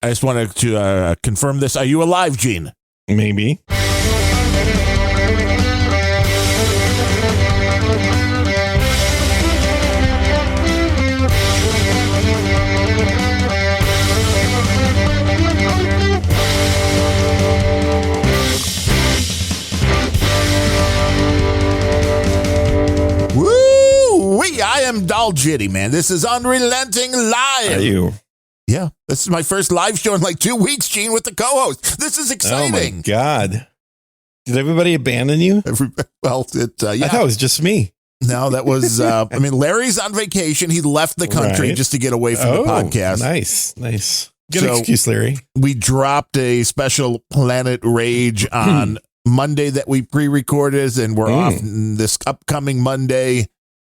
I just wanted to confirm this. Are you alive, Gene? Maybe. I am Dull Jitty, man. This is Unrelenting Live. Are you? Yeah, this is my first live show in like 2 weeks, Gene, with the co-host. This is exciting. Oh, my God. Did everybody abandon you? Yeah. I thought it was just me. No, that was, Larry's on vacation. He left the country just to get away from the podcast. Nice. Good excuse, Larry. We dropped a special Planet Rage on Monday that we pre-recorded, and we're off this upcoming Monday.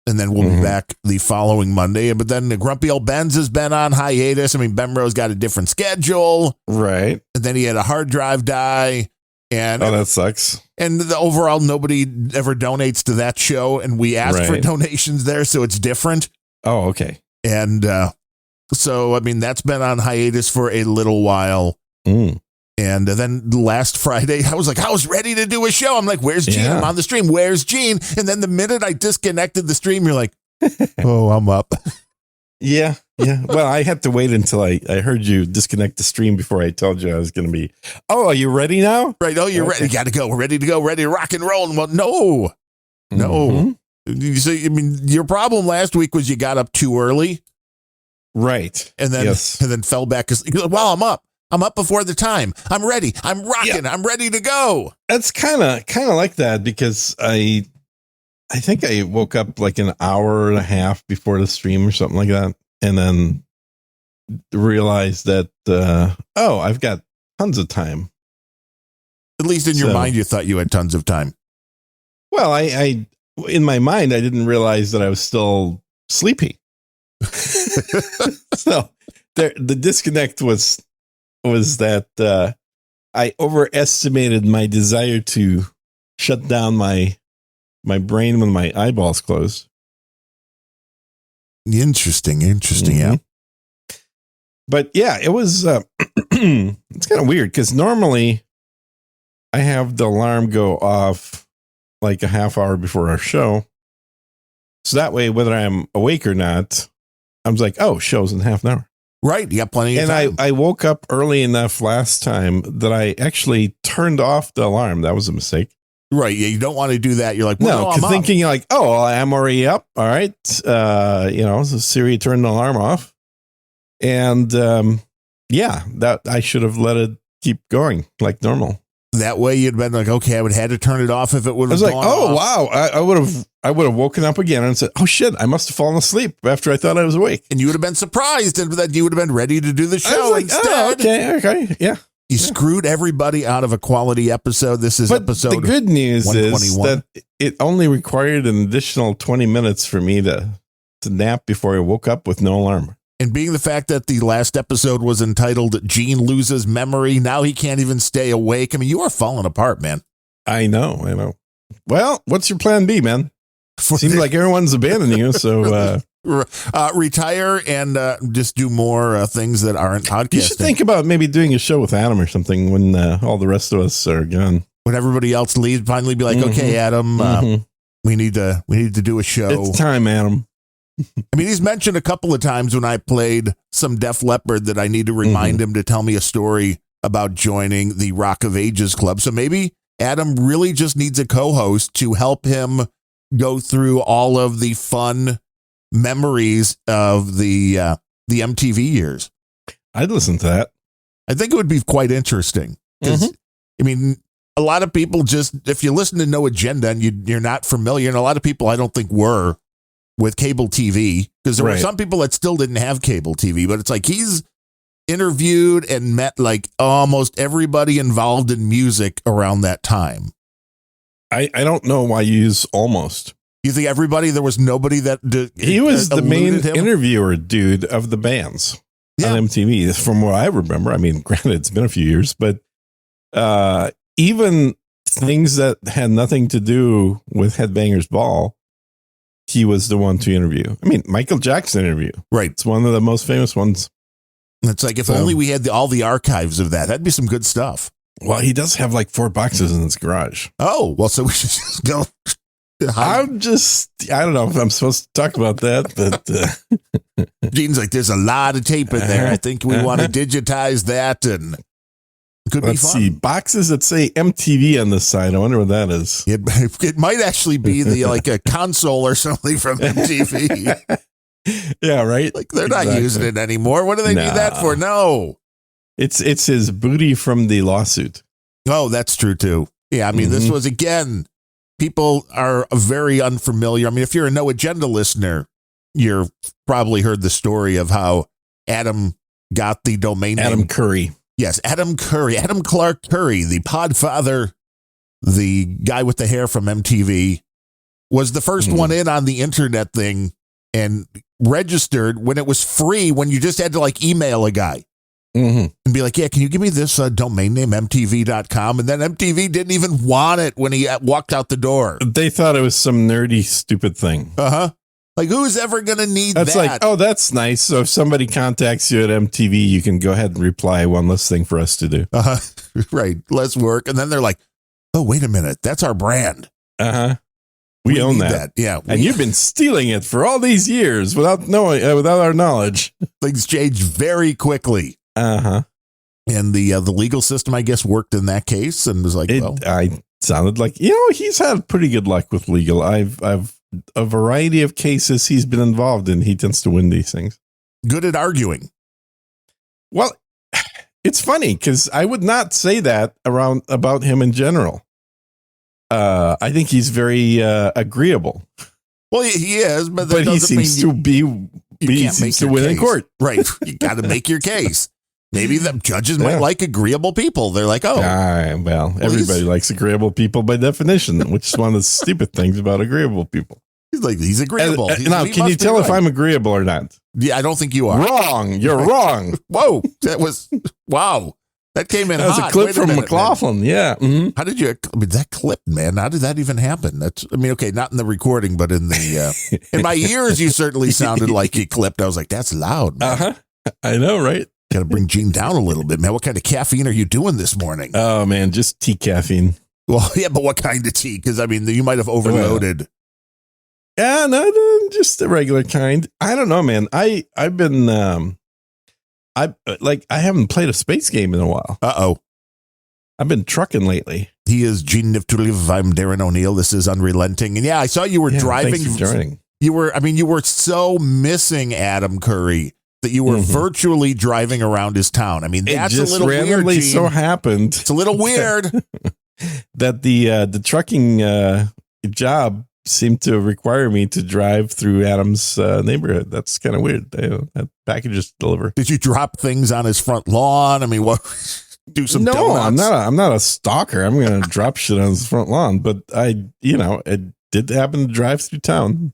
And then we'll be back the following Monday. But then the Grumpy Old Ben's has been on hiatus. I mean, Benro's got a different schedule. Right. And then he had a hard drive die. And that sucks. And overall, nobody ever donates to that show. And we asked for donations there, so it's different. Oh, okay. And so, that's been on hiatus for a little while. And then last Friday, I was ready to do a show. I'm like, where's Gene? I'm on the stream. Where's Gene? And then the minute I disconnected the stream, you're like, oh, I'm up. Yeah. Well, I had to wait until I heard you disconnect the stream before I told you I was going to be. Oh, are you ready now? Right. Oh, you're ready. You got to go. We're ready to go. Ready to rock and roll. Well, no. So, your problem last week was you got up too early. Right. And then fell back. Well, I'm up. I'm up before the time. I'm ready. I'm rocking. I'm ready to go. That's kind of like that because I think I woke up like an hour and a half before the stream or something like that. And then realized that, I've got tons of time. At least in your mind, you thought you had tons of time. Well, I in my mind, I didn't realize that I was still sleepy. So the disconnect was that I overestimated my desire to shut down my brain when my eyeballs closed. Interesting, yeah. But yeah, it was it's kind of weird because normally I have the alarm go off like a half hour before our show. So that way, whether I'm awake or not, I was like, oh, show's in half an hour. Right. You got plenty of time. And I woke up early enough last time that I actually turned off the alarm. That was a mistake. Right. Yeah. You don't want to do that. You're like, well, no, because thinking like, oh, well, I'm already up. All right. So Siri turned the alarm off. And that I should have let it keep going like normal. That way you'd been like, okay, I would have had to turn it off if it would have gone off. Oh, wow. I would have woken up again and said, oh, shit, I must have fallen asleep after I thought I was awake. And you would have been surprised and that you would have been ready to do the show instead. Oh, okay. Yeah. You screwed everybody out of a quality episode. This is episode the good news is that it only required an additional 20 minutes for me to nap before I woke up with no alarm. And being the fact that the last episode was entitled Gene Loses Memory, now he can't even stay awake. I mean, you are falling apart, man. I know. Well, what's your plan B, man? Seems like everyone's abandoning you, so... retire and just do more things that aren't podcasting. You should think about maybe doing a show with Adam or something when all the rest of us are gone. When everybody else leaves, finally be like, okay, Adam, we need to do a show. It's time, Adam. I mean, he's mentioned a couple of times when I played some Def Leppard that I need to remind him to tell me a story about joining the Rock of Ages Club. So maybe Adam really just needs a co-host to help him go through all of the fun memories of the MTV years. I'd listen to that. I think it would be quite interesting. Because, I mean, a lot of people just, if you listen to No Agenda and you're not familiar, and a lot of people I don't think were with cable TV, because there were some people that still didn't have cable TV, but it's like he's interviewed and met like almost everybody involved in music around that time. I don't know why you use almost. You think everybody, there was nobody that he was the main interviewer dude of the bands on MTV from what I remember. I mean, granted, it's been a few years, but even things that had nothing to do with Headbangers Ball, he was the one to interview. I mean, Michael Jackson interview. Right. It's one of the most famous ones. It's like if only we had all the archives of that. That'd be some good stuff. Well, he does have like 4 boxes in his garage. Oh, well, so we should just go. I don't know if I'm supposed to talk about that, but Gene's like, there's a lot of tape in there. I think we want to digitize that, and it could be fun. Let's see, boxes that say MTV on the side. I wonder what that is. It might actually be like a console or something from MTV. Yeah, right. Like they're not using it anymore. What do they need that for? No. It's his booty from the lawsuit. Oh, that's true too. Yeah, I mean, this was, again, people are very unfamiliar. I mean, if you're a No Agenda listener, you've probably heard the story of how Adam got the domain name. Adam Curry. Yes, Adam Curry, Adam Clark Curry, the podfather, the guy with the hair from MTV, was the first one in on the internet thing and registered when it was free, when you just had to like email a guy. And be like, yeah, can you give me this domain name, mtv.com? And then MTV didn't even want it when he walked out the door. They thought it was some nerdy, stupid thing. Like, who's ever going to need that's that? Like, oh, that's nice. So if somebody contacts you at MTV, you can go ahead and reply one less thing for us to do. Right. Less work. And then they're like, oh, wait a minute. That's our brand. We own that. Yeah. And you've been stealing it for all these years without knowing, without our knowledge. Things change very quickly. And the legal system, I guess, worked in that case and was like, I sounded like, he's had pretty good luck with legal. I've a variety of cases he's been involved in. He tends to win these things. Good at arguing. Well, it's funny because I would not say that about him in general. I think he's very agreeable. Well, he is, but he seems to be. He seems to win in court. Right. You got to make your case. Maybe the judges might like agreeable people. They're like, well, everybody likes agreeable people by definition, which is one of the stupid things about agreeable people. He's agreeable. Now, can you tell if I'm agreeable or not? Yeah, I don't think you are. Wrong. You're wrong. Whoa. Wow. That came in hot. That was a clip from McLaughlin. Man. Yeah. How did that clip, man? How did that even happen? Okay, not in the recording, but in the, in my ears, you certainly sounded like you clipped. I was like, that's loud, man. I know, right? Got to bring Gene down a little bit, man. What kind of caffeine are you doing this morning? Oh, man, just tea caffeine. Well, yeah, but what kind of tea? Because, I mean, you might have overloaded. Yeah, no, just the regular kind. I don't know, man. I've been, I haven't played a space game in a while. I've been trucking lately. He is Gene Niftuliv. I'm Darren O'Neill. This is Unrelenting. And yeah, I saw you were driving. Thanks for joining. You were so missing Adam Curry that you were virtually driving around his town. I mean, that's just a little randomly weird, Gene. So happened. It's a little weird that the trucking job seemed to require me to drive through Adam's neighborhood. That's kind of weird. That packages deliver. Did you drop things on his front lawn? I mean, what? Do some donuts? I'm not a stalker. I'm going to drop shit on his front lawn, but it did happen to drive through town.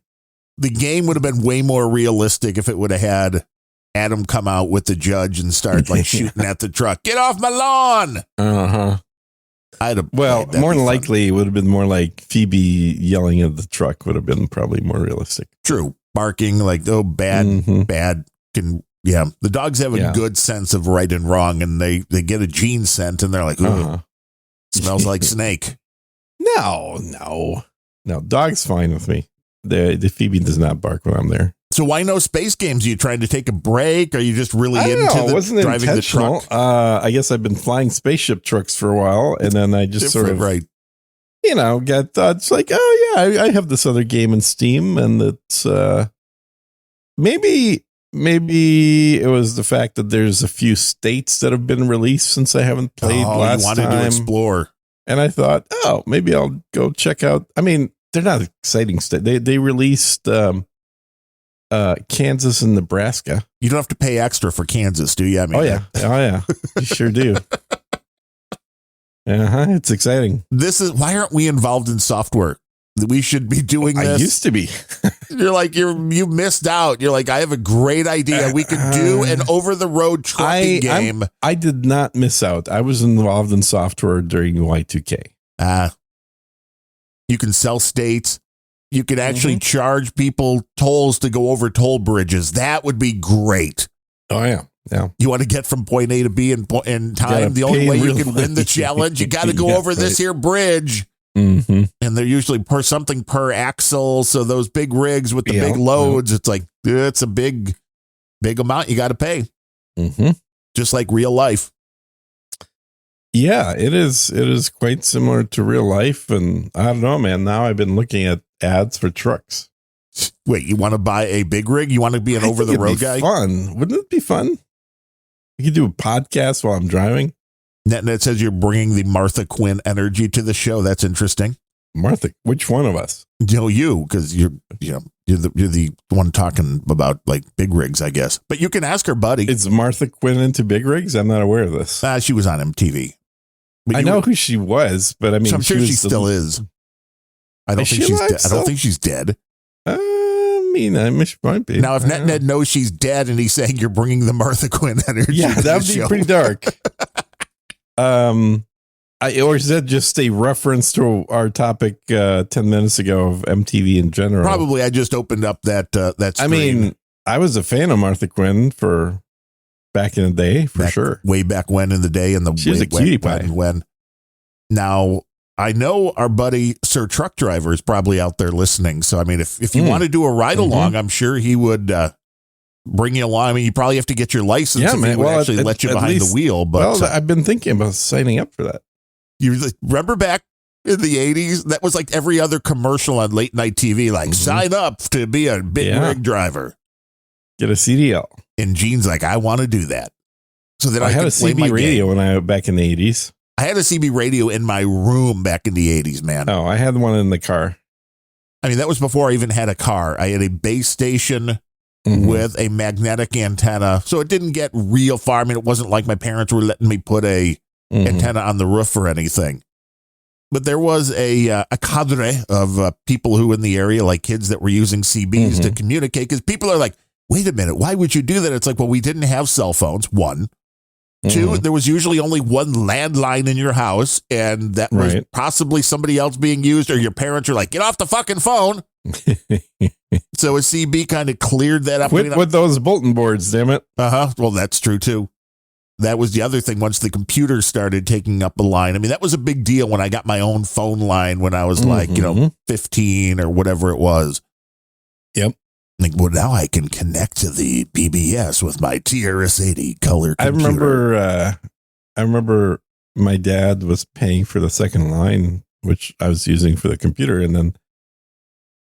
The game would have been way more realistic if it would have had Adam come out with the judge and start like shooting at the truck. Get off my lawn. Well, more than likely, it would have been more like Phoebe yelling at the truck would have been probably more realistic. True. Barking like, oh, bad. The dogs have a good sense of right and wrong, and they get a Gene scent, and they're like, ooh, smells like snake. No. Dog's fine with me. The Phoebe does not bark when I'm there. So why no space games? Are you trying to take a break? Are you just really into driving the truck? I guess I've been flying spaceship trucks for a while, and then I just sort of, got thoughts like, oh yeah, I have this other game in Steam, and it's maybe it was the fact that there's a few states that have been released since I haven't played last time. You wanted to explore, and I thought, maybe I'll go check out. I mean, they're not exciting states. They released Kansas and Nebraska. You don't have to pay extra for Kansas, do you? I mean, oh yeah, you sure do. It's exciting. Why aren't we involved in software? We should be doing this. I used to be. You're like, you missed out. You're like, I have a great idea. We could do an over-the-road trucking game. I did not miss out. I was involved in software during Y2K. You can sell states. You could actually charge people tolls to go over toll bridges. That would be great. Oh, yeah. Yeah. You want to get from point A to B in time. The only way you can win the challenge, you got to go over this here bridge. Mm-hmm. And they're usually something per axle. So those big rigs with the big loads, it's like, it's a big amount you got to pay. Mm-hmm. Just like real life. Yeah, it is. It is quite similar to real life. And I don't know, man. Now I've been looking at ads for trucks. Wait, you want to buy a big rig? You want to be an over-the-road guy? Fun. Wouldn't it be fun? You could do a podcast while I'm driving. Net says you're bringing the Martha Quinn energy to the show. That's interesting. Martha, which one of us? You, because you're the one talking about like big rigs, I guess. But you can ask her buddy. Is Martha Quinn into big rigs? I'm not aware of this. She was on MTV. I know who she was, but I mean, so I'm sure she still is. I don't think she's dead. I don't think she's dead. I mean, she might be. Now, if Ned knows she's dead and he's saying you're bringing the Martha Quinn energy, yeah, that would be pretty dark. Or is that just a reference to our topic 10 minutes ago of MTV in general? Probably. I just opened up that stream. I mean, I was a fan of Martha Quinn for back in the day, for sure. Way back when in the day, and she was a cutie pie. When now I know our buddy Sir Truck Driver is probably out there listening. So I mean, if you want to do a ride along, I'm sure he would bring you along. I mean, you probably have to get your license. Yeah, man. He would actually let you behind the wheel. But I've been thinking about signing up for that. You remember back in the 80s? That was like every other commercial on late night TV. Like, sign up to be a big rig driver. Get a CDL. And Gene's like, I want to do that. So that I had a CB radio when I back in the 80s. I had a CB radio in my room back in the 80s, man. Oh, I had one in the car. I mean, that was before I even had a car. I had a base station with a magnetic antenna. So it didn't get real far. I mean, it wasn't like my parents were letting me put a antenna on the roof or anything. But there was a cadre of people who in the area, like kids that were using CBs to communicate, because people are like, wait a minute, why would you do that? It's like, well, we didn't have cell phones, one. Two, there was usually only one landline in your house, and that was possibly somebody else being used, or your parents are like, get off the fucking phone. So a CB kind of cleared that up. Quit with those bulletin boards, damn it. Well, that's true, too. That was the other thing once the computer started taking up a line. I mean, that was a big deal when I got my own phone line when I was like, 15 or whatever it was. Yep. Like, well, now I can connect to the BBS with my TRS-80 color computer. I remember my dad was paying for the second line, which I was using for the computer. And then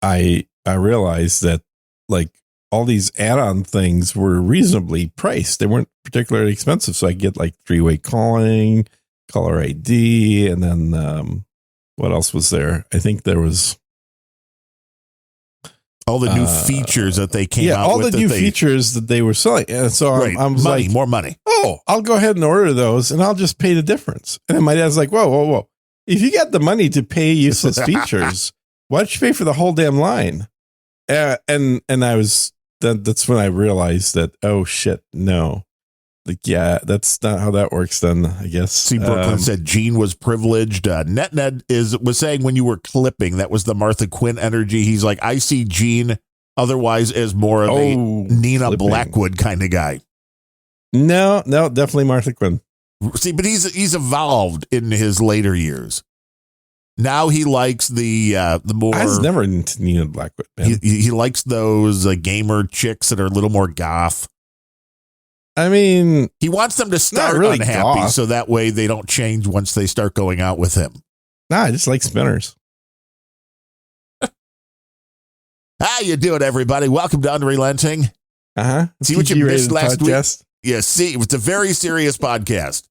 I realized that like all these add-on things were reasonably priced. They weren't particularly expensive. So I get like 3-way calling, caller ID, and then what else was there? I think there was all the new features that they came out with. Yeah, all the new features that they were selling. And so I was like, more money. Oh, I'll go ahead and order those and I'll just pay the difference. And then my dad's like, whoa. If you got the money to pay useless features, why don't you pay for the whole damn line? And I was, that's when I realized that, oh shit, no. Like, yeah, that's not how that works then, I guess. See, Brooklyn said Gene was privileged. Ned was saying when you were clipping, that was the Martha Quinn energy. He's like, I see Gene otherwise as more of a Nina Blackwood kind of guy. No, definitely Martha Quinn. See, but he's evolved in his later years. Now he likes the more. I was never into Nina Blackwood, man. He likes those gamer chicks that are a little more goth. I mean, he wants them to start really unhappy goth. so that way they don't change once they start going out with him. Nah, I just like spinners. How you doing, everybody? Welcome to Unrelenting. See what you missed last week? Yeah, see, it was a very serious podcast.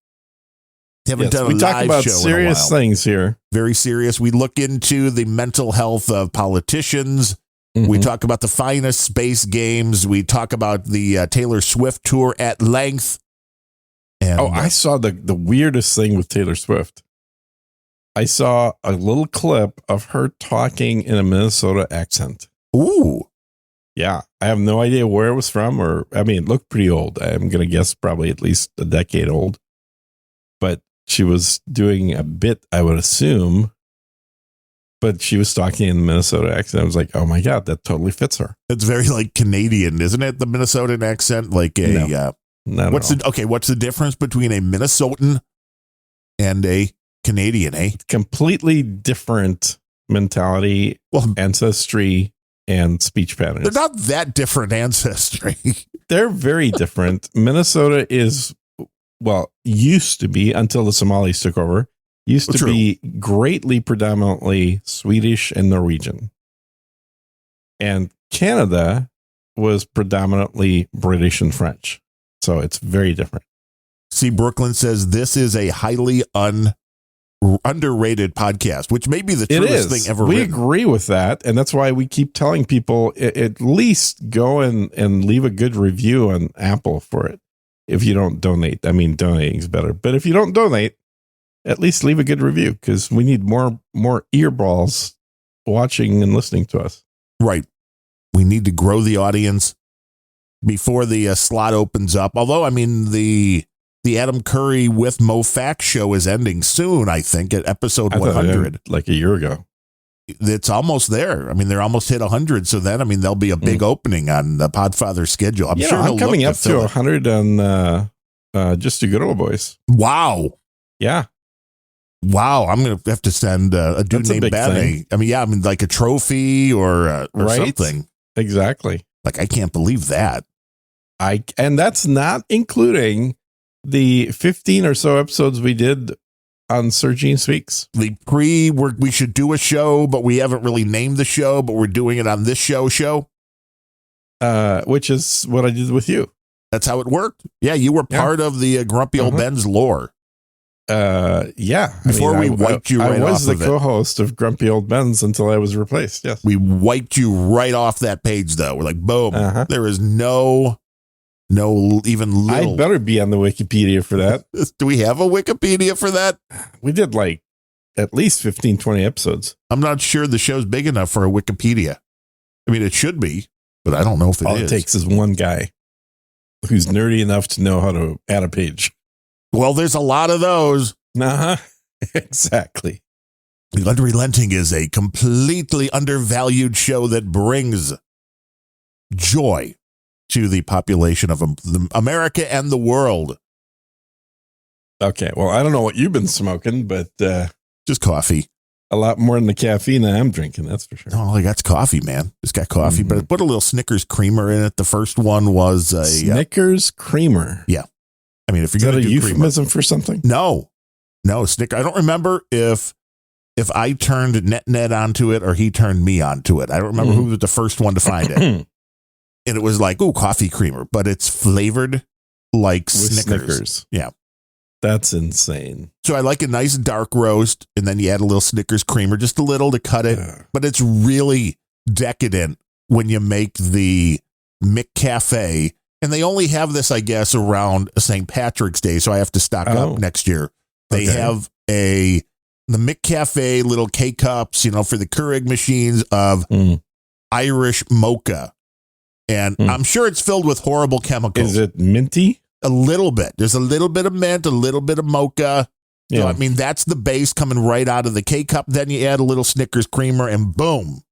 Haven't done a live show in a while. We talk about serious things here. Very serious. We look into the mental health of politicians. We talk about the finest space games. We talk about the Taylor Swift tour at length. And, I saw the weirdest thing with Taylor Swift. I saw a little clip of her talking in a Minnesota accent. Ooh. Yeah. I have no idea where it was from, it looked pretty old. I'm going to guess probably at least a decade old. But she was doing a bit, I would assume. But she was talking in the Minnesota accent. I was like, oh my God, that totally fits her. It's very like Canadian, isn't it? The Minnesotan accent, like a What's the difference between a Minnesotan and a Canadian, eh? Completely different mentality, ancestry, and speech patterns. They're not that different ancestry. They're very different. Minnesota used to be, until the Somalis took over, be greatly predominantly Swedish and Norwegian. And Canada was predominantly British and French. So it's very different. See, Brooklyn says this is a highly underrated podcast, which may be the truest thing ever We written. agree with that. And that's why we keep telling people at least go and leave a good review on Apple for it. If you don't donate, I mean, donating is better. But if you don't donate, at least leave a good review, because we need more earballs watching and listening to us. Right. We need to grow the audience before the slot opens up. Although, I mean, the Adam Curry with Mo Fax show is ending soon, I think, at episode 100. Like a year ago. It's almost there. I mean, they're almost hit 100. So then, I mean, there'll be a big opening on the Podfather schedule. I'm sure I'm coming up to 100 on Just Two Good Old Boys. Wow. Yeah. Wow. I'm going to have to send a dude named Bane. I mean, like a trophy or something. Exactly. Like, I can't believe that. And that's not including the 15 or so episodes we did on Sir Gene Speaks. We should do a show, but we haven't really named the show, but we're doing it on this show. Which is what I did with you. That's how it worked. Yeah, you were part of the Grumpy Old Ben's lore. Yeah. Before we wiped you right off of it. I was the co-host of Grumpy Old Ben's until I was replaced. Yes. We wiped you right off that page, though. We're like, boom. There is no even little. I'd better be on the Wikipedia for that. Do we have a Wikipedia for that? We did like at least 15, 20 episodes. I'm not sure the show's big enough for a Wikipedia. I mean, it should be, but I don't know if it is. All it takes is one guy who's nerdy enough to know how to add a page. Well, there's a lot of those. Exactly. The Unrelenting is a completely undervalued show that brings joy to the population of America and the world. Okay, well, I don't know what you've been smoking, but just coffee. A lot more than the caffeine that I'm drinking, that's for sure. Oh, I got coffee, man. Just got coffee, but I put a little Snickers creamer in it. The first one was a Snickers creamer. Yeah. I mean, if you're going to do a euphemism creamer, for something? No, Snicker. I don't remember if I turned Net onto it or he turned me onto it. I don't remember who was the first one to find it. And it was like, coffee creamer, but it's flavored like Snickers. Yeah. That's insane. So I like a nice dark roast, and then you add a little Snickers creamer, just a little to cut it. But it's really decadent when you make the McCafe. And they only have this, I guess, around St. Patrick's Day, so I have to stock up next year. They have the McCafe little K-Cups, for the Keurig machines of Irish mocha. And I'm sure it's filled with horrible chemicals. Is it minty? A little bit. There's a little bit of mint, a little bit of mocha. Yeah. So, I mean, that's the base coming right out of the K-Cup. Then you add a little Snickers creamer and boom.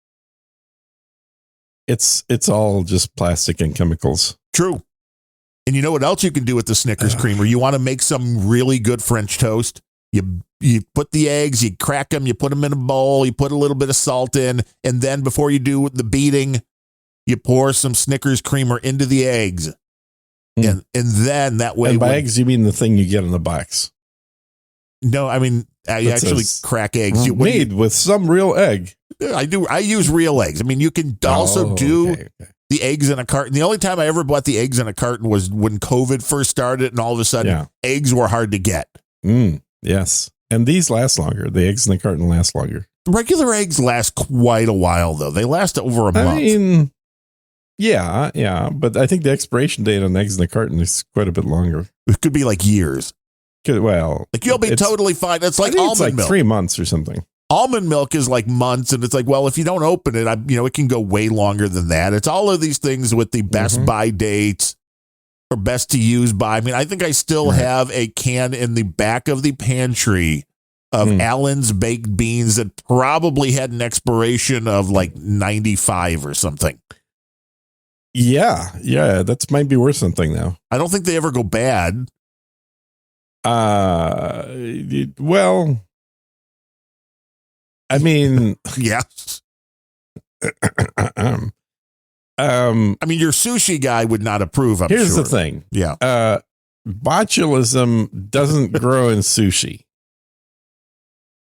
It's all just plastic and chemicals. True. And you know what else you can do with the Snickers creamer? You want to make some really good French toast. You put the eggs, you crack them, you put them in a bowl, you put a little bit of salt in, and then before you do the beating, you pour some Snickers creamer into the eggs. And then that way. And by eggs, you mean the thing you get in the box? No, I mean, I actually crack eggs. Made with some real egg. I do. I use real eggs. I mean, you can also do the eggs in a carton. The only time I ever bought the eggs in a carton was when COVID first started, and all of a sudden eggs were hard to get. Yes. And these last longer. The eggs in the carton last longer. Regular eggs last quite a while, though. They last over a month. I mean, yeah. But I think the expiration date on eggs in the carton is quite a bit longer. It could be like years. Well, like you'll be totally fine. It's like almond milk. 3 months or something. Almond milk is like months, and it's like, well, if you don't open it, it can go way longer than that. It's all of these things with the best by dates or best to use by. I mean, I think I still have a can in the back of the pantry of Allen's baked beans that probably had an expiration of like 95 or something. Yeah, that might be worth something now. I don't think they ever go bad. Well, I mean, yes. I mean, your sushi guy would not approve, I'm here's sure. the thing. Yeah. Botulism doesn't grow in sushi.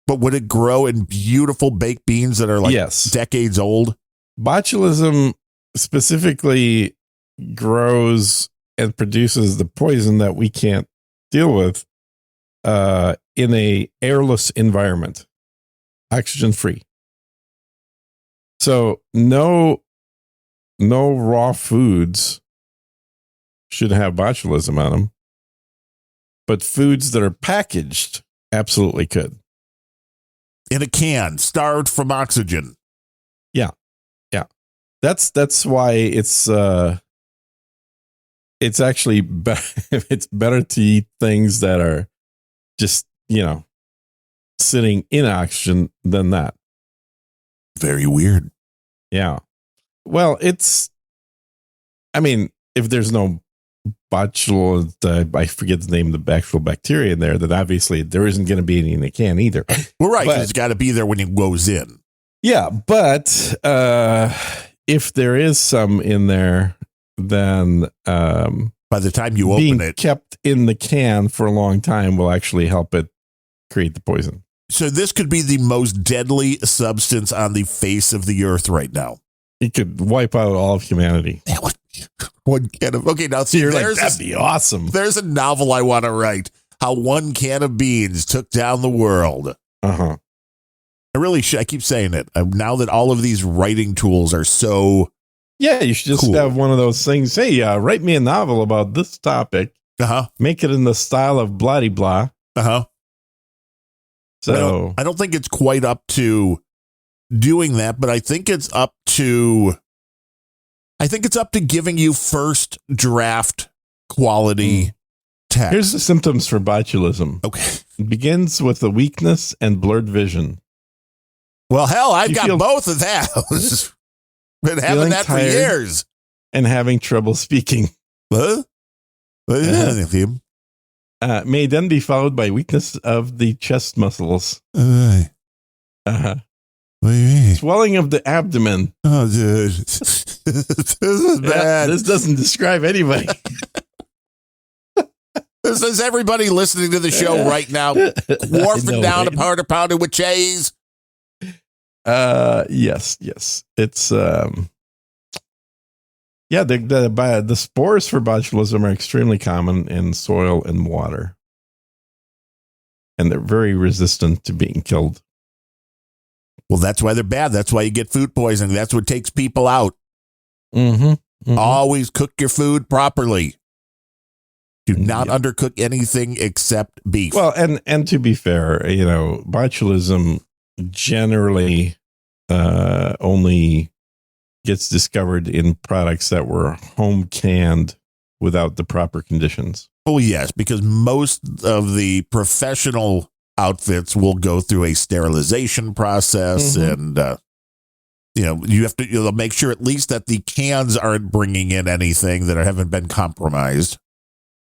But would it grow in beautiful baked beans that are like decades old? Botulism specifically grows and produces the poison that we can't deal with in a airless environment, oxygen free. So no raw foods should have botulism on them, but foods that are packaged absolutely could. In a can, starved from oxygen. Yeah. That's why it's actually it's better to eat things that are just, sitting in oxygen than that. Very weird. Yeah. Well, if there's no botulism, I forget the name of the actual bacteria in there, then obviously there isn't going to be any in the can either. Well, right, because it's got to be there when it goes in. Yeah, but if there is some in there, then by the time you open it, kept in the can for a long time will actually help it create the poison. So this could be the most deadly substance on the face of the earth right now. It could wipe out all of humanity. One can of now. See, you're like, that'd be awesome. There's a novel I want to write. How one can of beans took down the world. Uh-huh. I keep saying it. Now that all of these writing tools are so yeah, you should just have one of those things. Hey, write me a novel about this topic. Uh-huh. Make it in the style of blah blah. Uh-huh. So I don't think it's quite up to doing that, but I think it's up to giving you first draft quality text. Here's the symptoms for botulism. Okay. It begins with a weakness and blurred vision. Well, hell, I've got both of those. Been having that for years. And having trouble speaking. Huh? May then be followed by weakness of the chest muscles. Uh-huh. What do you mean? Swelling of the abdomen. Oh, dude. This is bad. This doesn't describe anybody. This is everybody listening to the show right now. Warfing down a powder pounded with cheese. Yes. It's the spores for botulism are extremely common in soil and water. And they're very resistant to being killed. Well, that's why they're bad. That's why you get food poisoning. That's what takes people out. Mm-hmm. Always cook your food properly. Do not undercook anything except beef. Well, and to be fair, botulism generally only gets discovered in products that were home canned without the proper conditions. Oh, yes, because most of the professional outfits will go through a sterilization process, and you have to make sure at least that the cans aren't bringing in anything that haven't been compromised.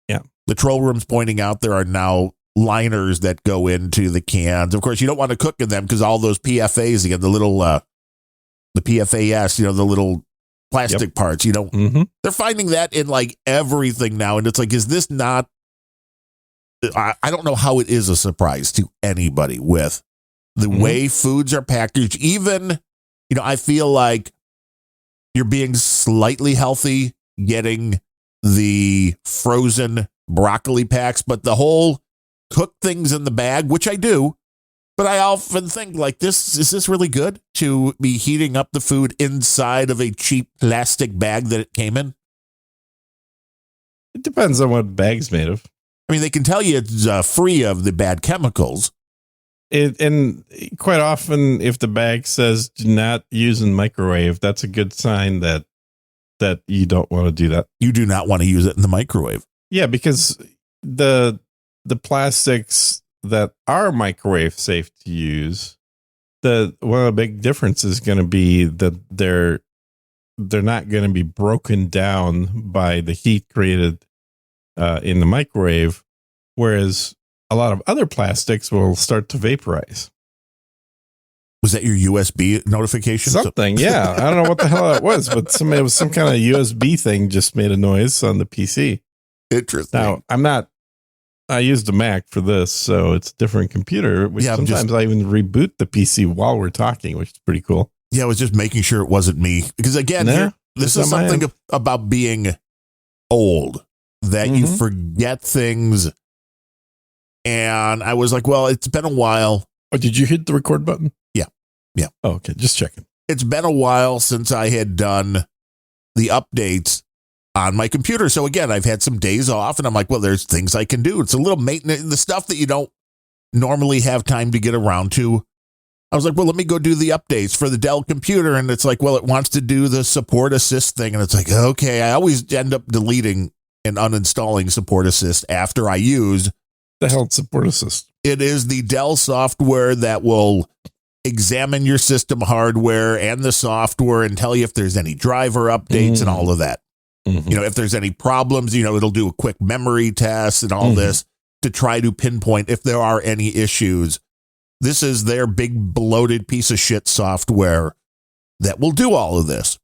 Yeah, the troll room's pointing out there are now liners that go into the cans. Of course, you don't want to cook in them because all those PFAs again, the little the PFAS, the little plastic parts. They're finding that in like everything now, and it's like, is this not? I don't know how it is a surprise to anybody with the way foods are packaged. Even, I feel like you're being slightly healthy getting the frozen broccoli packs, but the whole cook things in the bag, which I do, but I often think like is this really good to be heating up the food inside of a cheap plastic bag that it came in? It depends on what bag's made of. I mean, they can tell you it's free of the bad chemicals. And quite often, if the bag says do not use in microwave, that's a good sign that you don't want to do that. You do not want to use it in the microwave. Yeah, because the plastics that are microwave safe to use, one of the big differences is going to be that they're they're not going to be broken down by the heat created in the microwave, whereas a lot of other plastics will start to vaporize. Was that your USB notification? Something, yeah. I don't know what the hell that was, but it was some kind of USB thing just made a noise on the PC. Interesting. Now, I used a Mac for this, so it's a different computer. Which sometimes I even reboot the PC while we're talking, which is pretty cool. Yeah, I was just making sure it wasn't me. Because again, this is something about being old, that you forget things. And I was like, well, it's been a while. Oh, did you hit the record button? Yeah. Oh, okay, just checking. It's been a while since I had done the updates on my computer. So again, I've had some days off and I'm like, well, there's things I can do. It's a little maintenance, the stuff that you don't normally have time to get around to. I was like, well, let me go do the updates for the Dell computer. And it's like, well, it wants to do the support assist thing. And it's like, okay, I always end up deleting and uninstalling support assist after I use. The hell support assist? It is the Dell software that will examine your system hardware and the software and tell you if there's any driver updates and all of that. You know, if there's any problems, it'll do a quick memory test and all this to try to pinpoint if there are any issues. This is their big bloated piece of shit software that will do all of this.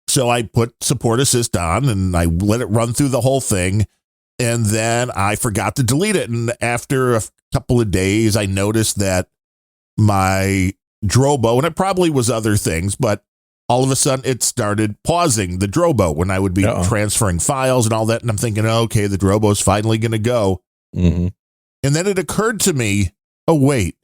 So I put support assist on and I let it run through the whole thing. And then I forgot to delete it. And after a couple of days, I noticed that my Drobo, and it probably was other things, but all of a sudden it started pausing the Drobo when I would be transferring files and all that. And I'm thinking, okay, the Drobo's finally going to go. And then it occurred to me, oh, wait,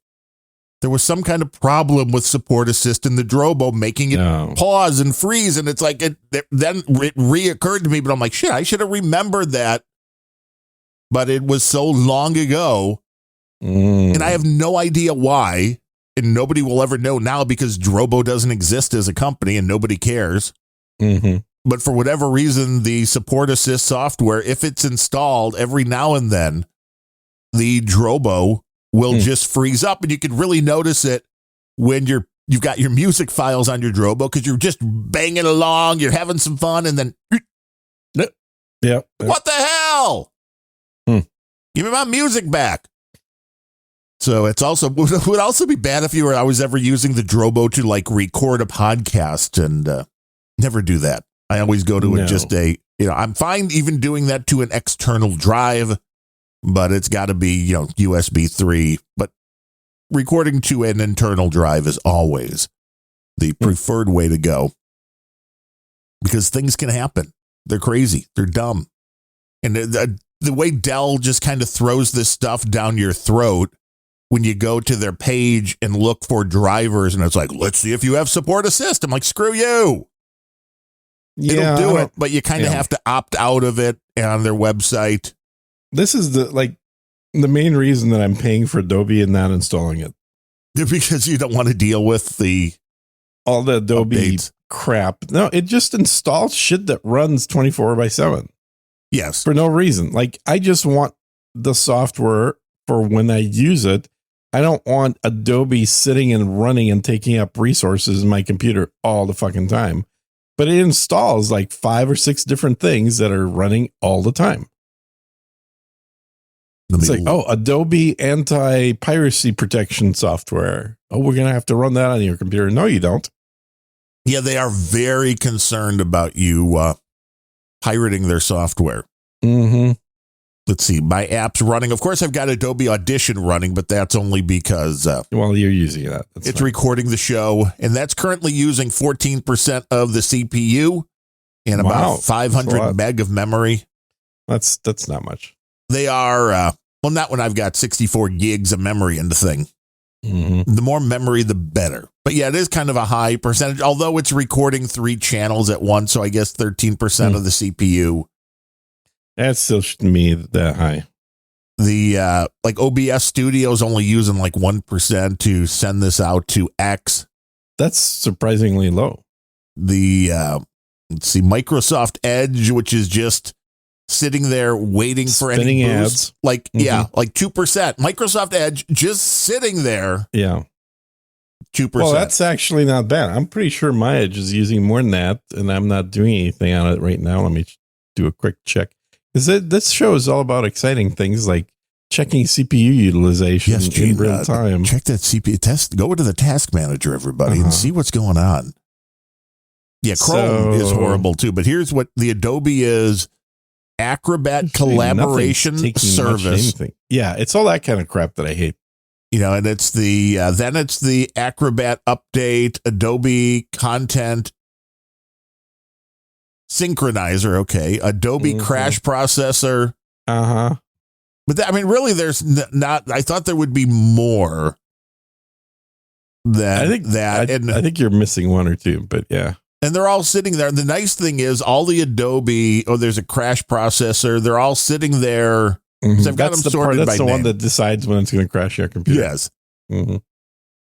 there was some kind of problem with support assist in the Drobo, making it pause and freeze. And it's like, then it reoccurred to me, but I'm like, shit, I should have remembered that. But it was so long ago. And I have no idea why, and nobody will ever know now because Drobo doesn't exist as a company and nobody cares. But for whatever reason, the support assist software, if it's installed every now and then, the Drobo will just freeze up, and you can really notice it when you've got your music files on your Drobo because you're just banging along, you're having some fun, and then what the hell? Give me my music back. So it's also would also be bad if I was ever using the Drobo to like record a podcast, and never do that. I always go to I'm fine even doing that to an external drive, but it's got to be, USB 3. But recording to an internal drive is always the preferred way to go, because things can happen. They're crazy. They're dumb. And the way Dell just kind of throws this stuff down your throat when you go to their page and look for drivers, and it's like, let's see if you have support assist. I'm like, screw you. It'll do it, but you kind of have to opt out of it on their website. This is the main reason that I'm paying for Adobe and not installing it. Because you don't want to deal with all the Adobe updates. Crap. No, it just installs shit that runs 24/7. Yes. For no reason. Like, I just want the software for when I use it. I don't want Adobe sitting and running and taking up resources in my computer all the fucking time. But it installs like 5 or 6 different things that are running all the time. It's like, Adobe anti-piracy protection software. Oh, we're going to have to run that on your computer. No, you don't. Yeah, they are very concerned about you pirating their software. Let's see, my app's running. Of course, I've got Adobe Audition running, but that's only because you're using that. It's fine. Recording the show, and that's currently using 14% of the CPU and about 500 meg of memory. That's not much. They are not when I've got 64 gigs of memory in the thing. The more memory, the better. But yeah, it is kind of a high percentage, although it's recording 3 channels at once. So I guess 13% of the CPU. That's still shouldn't be that high. The OBS Studio is only using like 1% to send this out to X. That's surprisingly low. The Microsoft Edge, which is just sitting there waiting for any boost, ads. like 2%. Microsoft Edge just sitting there. Yeah. 2%. Well, that's actually not bad. I'm pretty sure my Edge is using more than that, and I'm not doing anything on it right now. Let me do a quick check. This show is all about exciting things like checking CPU utilization in real time. Check that CPU test. Go to the task manager, everybody, and see what's going on. Yeah, Chrome is horrible too. But here's what the Adobe is: Acrobat collaboration service. Yeah, it's all that kind of crap that I hate. And it's the Acrobat update, Adobe content synchronizer. Okay, Adobe crash processor. But really, there's not. I thought there would be more than that. I think you're missing one or two, but yeah. And they're all sitting there. And the nice thing is, all the Adobe. Oh, there's a crash processor. They're all sitting there. I've got them sorted by name. That's the one that decides when it's going to crash your computer. Yes.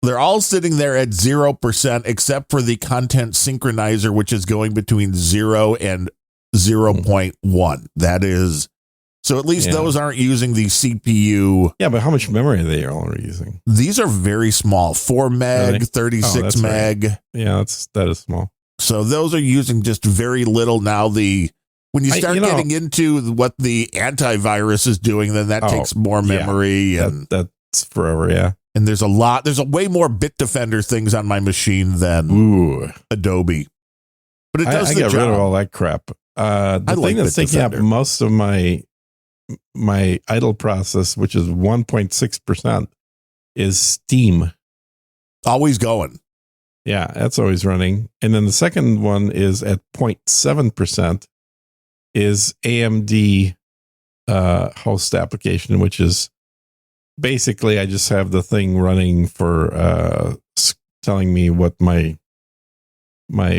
They're all sitting there at 0%, except for the content synchronizer, which is going between 0 and 0.1. That is. So at least those aren't using the CPU. Yeah, but how much memory are they all using? These are very small, 4 meg, really? 36 meg. Right. Yeah, that is small. So those are using just very little. Now when you start getting into what the antivirus is doing, then that takes more memory. And that's forever, yeah. And there's a way more Bitdefender things on my machine than Adobe. But it does the job. I get rid of all that crap. The thing that's taking up most of my idle process, which is 1.6%, is Steam. Always going. Yeah, that's always running. And then the second one is at 0.7%. Is AMD host application, which is basically I just have the thing running for telling me what my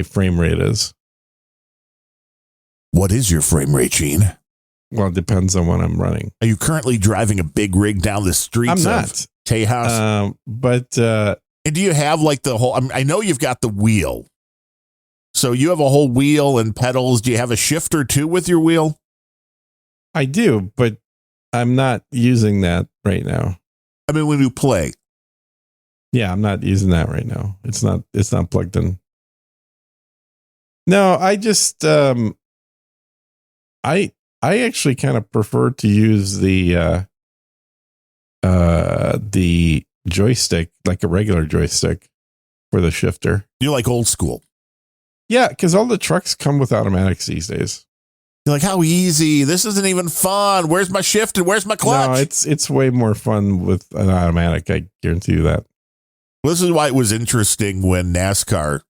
frame rate is. What is your frame rate, Gene? Well, it depends on what I'm running. Are you currently driving a big rig down the streets of Tejas? And do you have like the whole, I know you've got the wheel. So you have a whole wheel and pedals. Do you have a shifter too with your wheel? I do, but I'm not using that right now. I mean, when you play. Yeah, I'm not using that right now. It's not plugged in. No, I just I actually kind of prefer to use the joystick, like a regular joystick, for the shifter. You like old school. Yeah, because all the trucks come with automatics these days. You're like, how easy. This isn't even fun. Where's my shift and where's my clutch? No, it's way more fun with an automatic. I guarantee you that. Well, this is why it was interesting when NASCAR,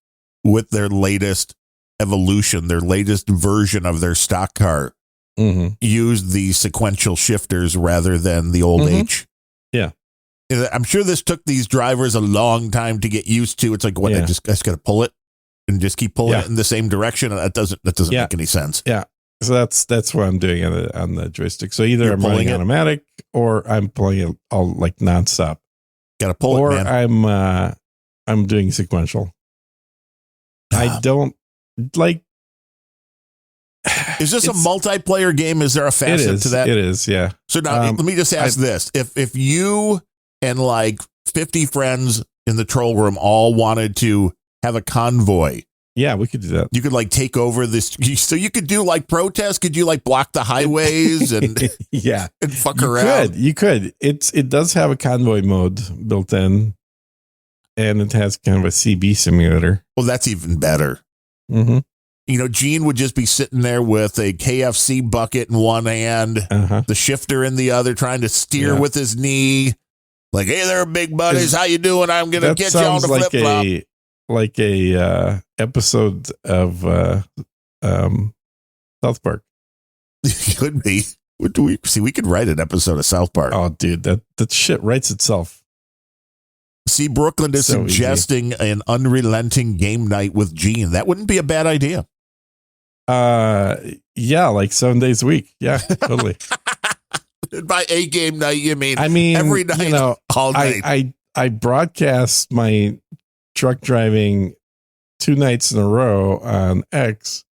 with their latest evolution, their latest version of their stock car, used the sequential shifters rather than the old H. Yeah. I'm sure this took these drivers a long time to get used to. It's like, what, I just got to pull it and just keep pulling it in the same direction. That doesn't make any sense. Yeah. So that's what I'm doing on the joystick. So either I'm running automatic or I'm pulling it all like nonstop. Got to pull it, man. Or I'm doing sequential. I don't like. Is this a multiplayer game? Is there a facet to that? It is, yeah. So now let me just ask this. If you and like 50 friends in the troll room all wanted to have a convoy. Yeah, we could do that. You could like take over this. So you could do like protests. Could you like block the highways and and fuck around? You could. It does have a convoy mode built in, and it has kind of a CB simulator. Well, that's even better. Gene would just be sitting there with a KFC bucket in one hand, the shifter in the other, trying to steer with his knee. Like, hey there, big buddies. How you doing? I'm going to get you on the flip flop. Like a episode of South Park. Could be. We could write an episode of South Park. Oh, dude, that shit writes itself. See, Brooklyn is suggesting an unrelenting game night with Gene. That wouldn't be a bad idea. Yeah, like 7 days a week. Yeah, totally. By a game night, you mean? I mean, every night, all night. I broadcast my truck driving 2 nights in a row on X,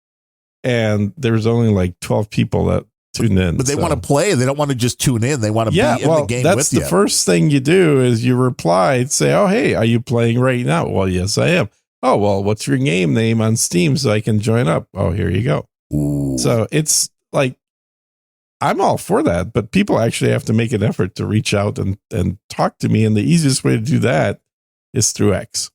and there's only like 12 people that tuned in. But they want to play. They don't want to just tune in. They want to be in the game with you. That's the first thing you do is you reply, say, oh, hey, are you playing right now? Well, yes, I am. Oh, well, what's your game name on Steam so I can join up? Oh, here you go. Ooh. So it's like, I'm all for that, but people actually have to make an effort to reach out and talk to me. And the easiest way to do that is through X.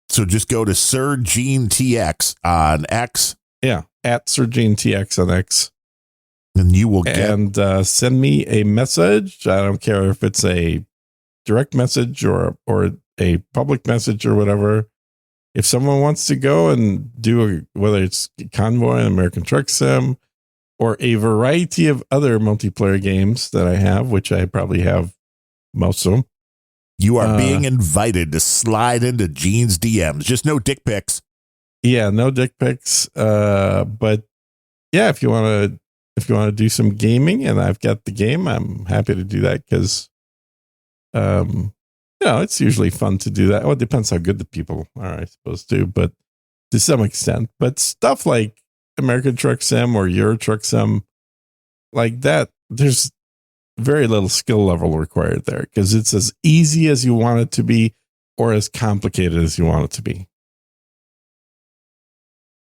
So just go to Sir Gene TX on X. Yeah, at Sir Gene TX on X. And you will get... And send me a message. I don't care if it's a direct message or a public message or whatever. If someone wants to go and do whether it's Convoy and American Truck Sim or a variety of other multiplayer games that I have, which I probably have most of them. You are being invited to slide into Gene's DMs. Just no dick pics. Yeah, no dick pics. But yeah, if you want to do some gaming and I've got the game, I'm happy to do that because, it's usually fun to do that. Well, it depends how good the people are, I suppose, too, but to some extent. But stuff like American Truck Sim or Euro Truck Sim, like that, there's very little skill level required there because it's as easy as you want it to be or as complicated as you want it to be.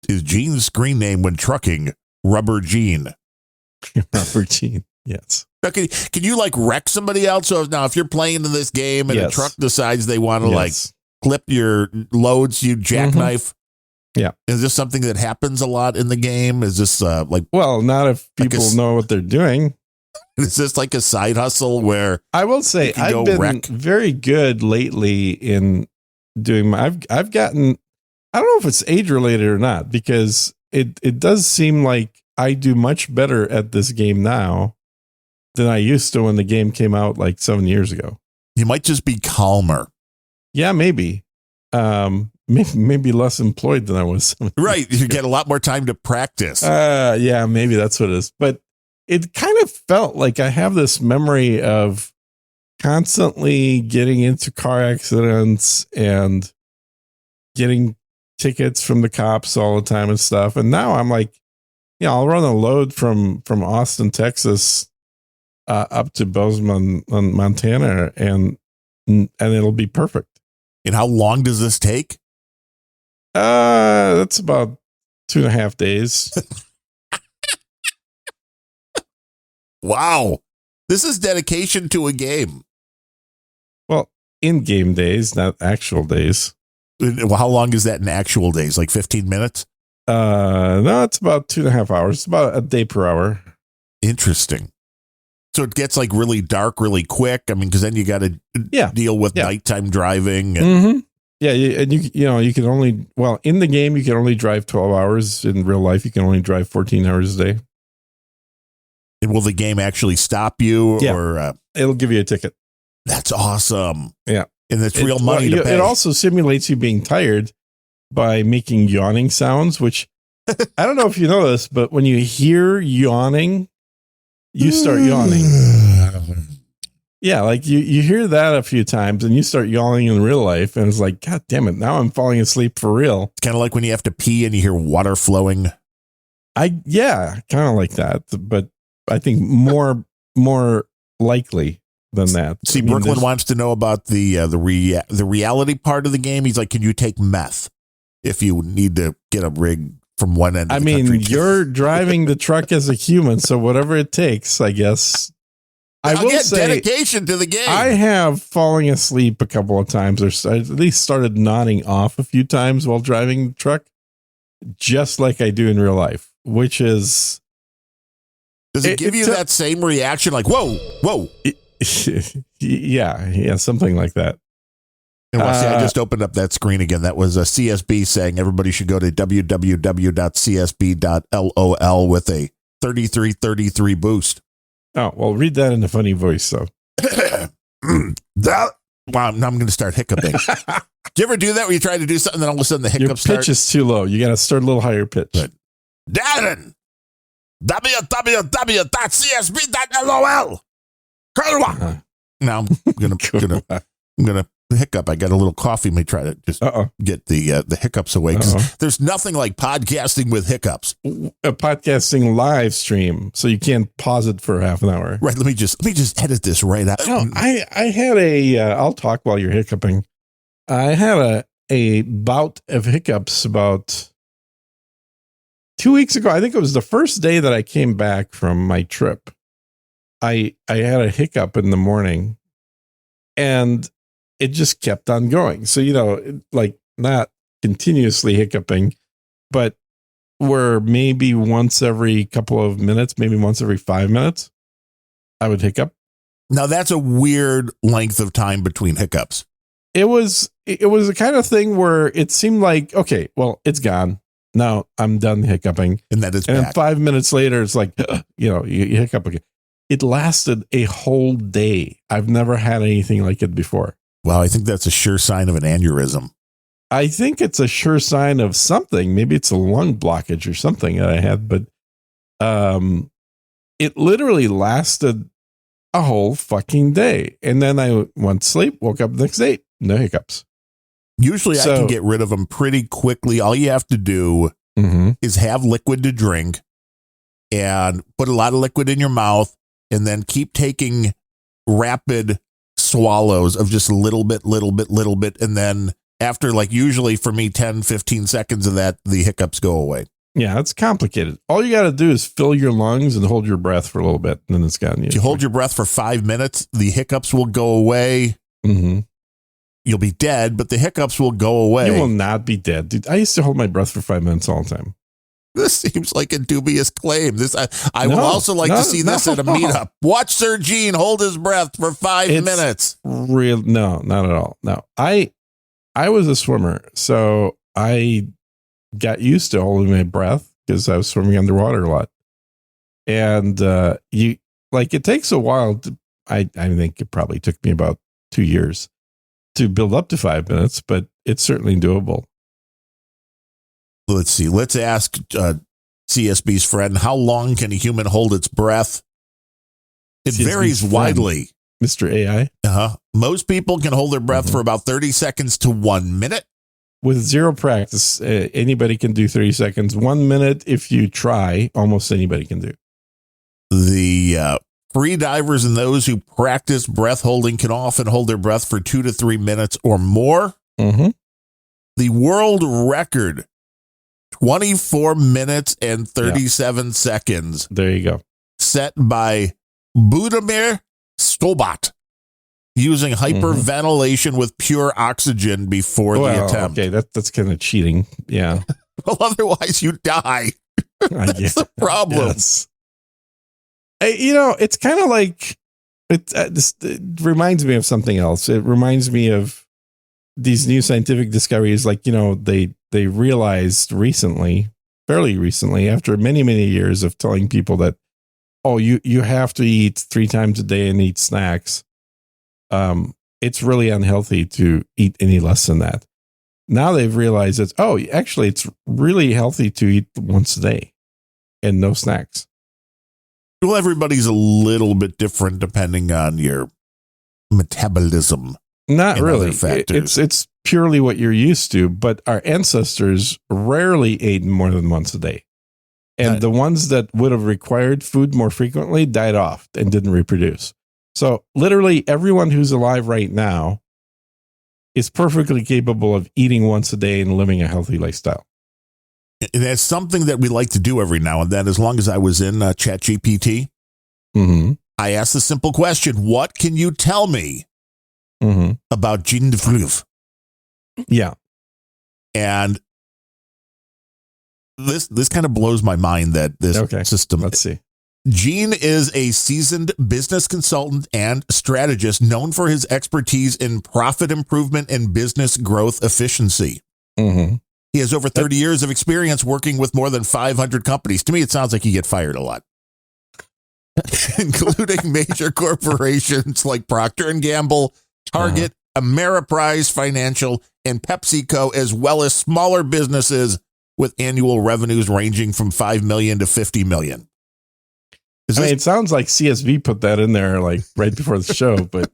Is Gene's screen name when trucking Rubber Gene? Rubber Gene, yes. Now, can you like wreck somebody else? So now if you're playing in this game and a truck decides they want to like clip your loads, you jackknife. Yeah. Is this something that happens a lot in the game? Is this well, not if people know what they're doing. Is this like a side hustle where I will say I've been very good lately in doing I've gotten, I don't know if it's age related or not, because it does seem like I do much better at this game now than I used to when the game came out like 7 years ago. You might just be calmer. Yeah, maybe. Maybe less employed than I was. Right. You get a lot more time to practice. Yeah, maybe that's what it is. But it kind of felt like I have this memory of constantly getting into car accidents and getting tickets from the cops all the time and stuff. And now I'm like, I'll run a load from Austin, Texas, up to Bozeman, Montana, and it'll be perfect. And how long does this take? That's about 2.5 days. Wow. This is dedication to a game. Well, in game days, not actual days. Well, how long is that in actual days? Like 15 minutes? No, it's about 2.5 hours. It's about a day per hour. Interesting. So it gets like really dark, really quick. I mean, because then you got to deal with nighttime driving. And Yeah, and you can only, in the game you can only drive 12 hours. In real life, you can only drive 14 hours a day. And will the game actually stop you? Yeah. Or it'll give you a ticket. That's awesome. Yeah, and it's real money to pay. It also simulates you being tired by making yawning sounds, which I don't know if you know this, but when you hear yawning, you start yawning. Yeah, like you hear that a few times and you start yawning in real life, and it's like, God damn it, now I'm falling asleep for real. It's kind of like when you have to pee and you hear water flowing. Kind of like that, but I think more likely than that. See, Brooklyn wants to know about the reality part of the game. He's like, can you take meth if you need to get a rig from one end of the country? You're driving the truck as a human, so whatever it takes, I guess. I will say, dedication to the game. I have fallen asleep a couple of times, or at least started nodding off a few times while driving the truck, just like I do in real life, which is... Does it give you that same reaction? Like, whoa. Yeah, something like that. And see, I just opened up that screen again. That was a CSB saying everybody should go to www.csb.lol with a 3333 boost. Oh, well, read that in a funny voice, though. Now I'm going to start hiccuping. Do you ever do that where you try to do something and then all of a sudden the hiccups start? Your pitch is too low. You got to start a little higher pitch. Good. Darren, www.csb.lol. Now I'm gonna hiccup. I got a little coffee. May try to just get the hiccups away. 'Cause there's nothing like podcasting with hiccups. A podcasting live stream, so you can't pause it for half an hour. Right. Let me just edit this right out. No, I had I'll talk while you're hiccuping. I had a bout of hiccups about 2 weeks ago. I think it was the first day that I came back from my trip. I had a hiccup in the morning, and it just kept on going. So, like not continuously hiccuping, but where maybe once every couple of minutes, maybe once every 5 minutes, I would hiccup. Now that's a weird length of time between hiccups. It was the kind of thing where it seemed like, okay, well, it's gone. Now I'm done hiccuping. And that is and back. then 5 minutes later, it's like, you hiccup again. It lasted a whole day. I've never had anything like it before. Wow, I think that's a sure sign of an aneurysm. I think it's a sure sign of something. Maybe it's a lung blockage or something that I had, but it literally lasted a whole fucking day. And then I went to sleep, woke up the next day, no hiccups. Usually I can get rid of them pretty quickly. All you have to do is have liquid to drink and put a lot of liquid in your mouth and then keep taking rapid swallows of just a little bit. And then after, like, usually for me, 10, 15 seconds of that, the hiccups go away. Yeah, it's complicated. All you got to do is fill your lungs and hold your breath for a little bit, and then it's gone. If you hold your breath for 5 minutes, the hiccups will go away. You'll be dead, but the hiccups will go away. You will not be dead, dude. I used to hold my breath for 5 minutes all the time. This seems like a dubious claim. I would also like to see this at a meetup. Watch Sir Gene hold his breath for 5 minutes. No, not at all. No, I was a swimmer, so I got used to holding my breath because I was swimming underwater a lot. And it takes a while. I think it probably took me about 2 years to build up to 5 minutes, but it's certainly doable. Let's see. Let's ask CSB's friend, how long can a human hold its breath? It CSB's varies friend, widely. Mr. AI. Most people can hold their breath for about 30 seconds to 1 minute. With zero practice, anybody can do 30 seconds. 1 minute, if you try, almost anybody can do. The free divers and those who practice breath holding can often hold their breath for 2 to 3 minutes or more. The world record, 24 minutes and 37 seconds. There you go. Set by Budimir Stobat using hyperventilation with pure oxygen before the attempt. Okay, that's kind of cheating. Yeah. Well, otherwise you die. That's the problem. Yes. It's kind of like it reminds me of something else. It reminds me of these new scientific discoveries. Like, they realized fairly recently, after many, many years of telling people that, you have to eat 3 times a day and eat snacks. It's really unhealthy to eat any less than that. Now they've realized that, actually, it's really healthy to eat once a day and no snacks. Well, everybody's a little bit different depending on your metabolism. Not really. Factors. It's purely what you're used to, but our ancestors rarely ate more than once a day. And the ones that would have required food more frequently died off and didn't reproduce. So literally everyone who's alive right now is perfectly capable of eating once a day and living a healthy lifestyle. And that's something that we like to do every now and then. As long as I was in ChatGPT, I asked the simple question, what can you tell me about Gene de Fleuve? Yeah. And this kind of blows my mind that this system. Let's see. Gene is a seasoned business consultant and strategist known for his expertise in profit improvement and business growth efficiency. He has over 30 years of experience working with more than 500 companies. To me, it sounds like you get fired a lot, including major corporations like Procter & Gamble, Target, Ameriprise Financial, and PepsiCo, as well as smaller businesses with annual revenues ranging from $5 million to $50 million. It sounds like CSV put that in there like right before the show, but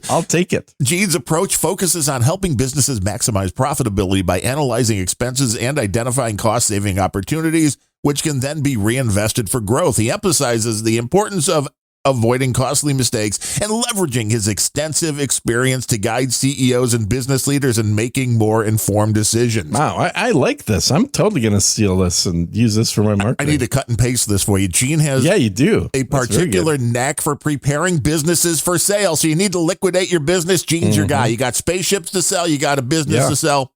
I'll take it. Gene's approach focuses on helping businesses maximize profitability by analyzing expenses and identifying cost-saving opportunities, which can then be reinvested for growth. He emphasizes the importance of avoiding costly mistakes and leveraging his extensive experience to guide CEOs and business leaders in making more informed decisions. Wow, I like this. I'm totally going to steal this and use this for my marketing. I need to cut and paste this for you. Gene has you do. a particular knack for preparing businesses for sale. So you need to liquidate your business. Gene's your guy. You got spaceships to sell. You got a business to sell.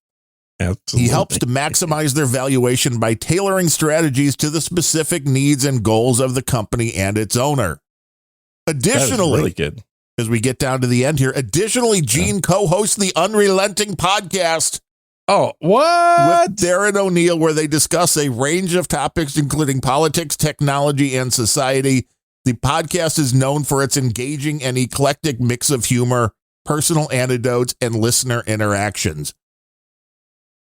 Absolutely. He helps to maximize their valuation by tailoring strategies to the specific needs and goals of the company and its owner. Additionally, really good. As we get down to the end here, Gene co-hosts the Unrelenting Podcast. Oh, what? With Darren O'Neill, where they discuss a range of topics, including politics, technology, and society. The podcast is known for its engaging and eclectic mix of humor, personal anecdotes, and listener interactions.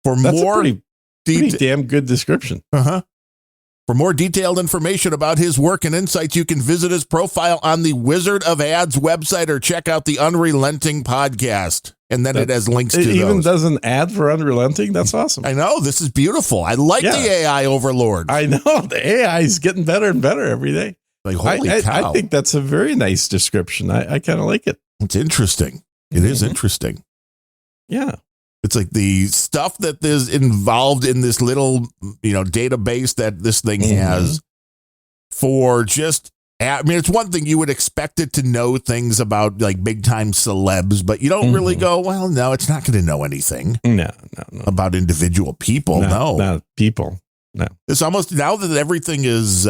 That's more a pretty damn good description. For more detailed information about his work and insights, you can visit his profile on the Wizard of Ads website or check out the Unrelenting Podcast. And then it has links to those. It even does an ad for Unrelenting? That's awesome. I know. This is beautiful. I like the AI overlord. I know. The AI is getting better and better every day. Like, holy cow. I think that's a very nice description. I kind of like it. It's interesting. It is interesting. Yeah. It's like the stuff that is involved in this little, database that this thing has for just, it's one thing you would expect it to know things about like big time celebs, but you don't really go, well, no, it's not going to know anything about individual people. Not people. No. It's almost now that everything is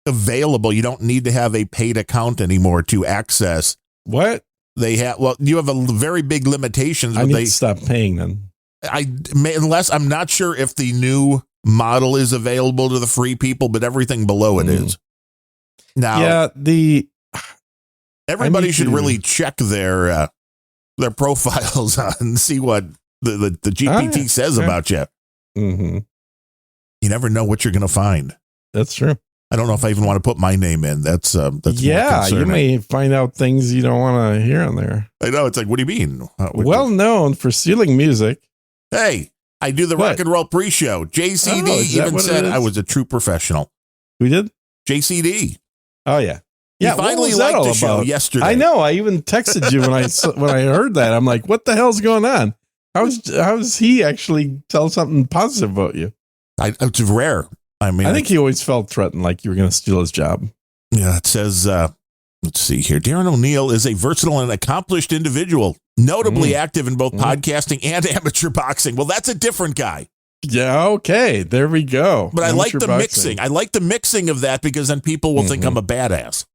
available. You don't need to have a paid account anymore to access. What? They have, you have a very big limitations. I need to stop paying them. Unless I'm not sure if the new model is available to the free people, but everything below it is. Now, everybody should really check their profiles and see what the GPT says about you. You never know what you're going to find. That's true. I don't know if I even want to put my name in. That's you may find out things you don't want to hear on there. I know. It's like, what do you mean? Well known for stealing music. Hey, I do the rock and roll pre-show. JCD even said I was a true professional. Who did? JCD. Oh yeah. He finally liked the show yesterday. I know. I even texted you when I heard that. I'm like, what the hell's going on? How's he actually tell something positive about you? It's rare. I think he always felt threatened, like you were going to steal his job. Yeah, it says, let's see here. Darren O'Neill is a versatile and accomplished individual, notably active in both podcasting and amateur boxing. Well, that's a different guy. Yeah, okay. There we go. But I like the mixing. I like the mixing of that because then people will think I'm a badass.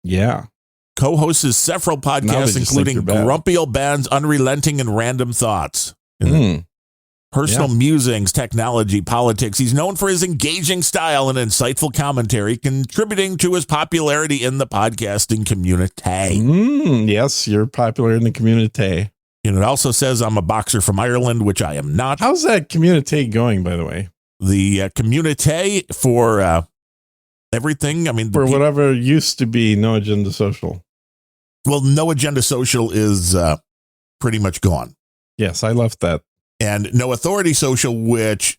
Yeah. Co-hosts several podcasts, including Grumpy Old Band's Unrelenting and Random Thoughts. Personal musings, technology, politics. He's known for his engaging style and insightful commentary, contributing to his popularity in the podcasting community. Yes, you're popular in the community. And it also says I'm a boxer from Ireland, which I am not. How's that community going, by the way? The community for everything. For whatever used to be No Agenda Social. Well, No Agenda Social is pretty much gone. Yes, I left that. And No Authority Social, which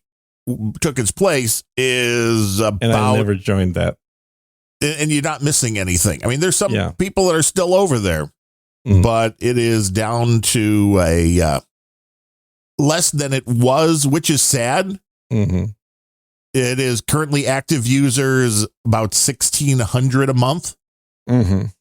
took its place, is about... And I never joined that. And you're not missing anything. There's some people that are still over there, but it is down to a less than it was, which is sad. It is currently active users about 1,600 a month.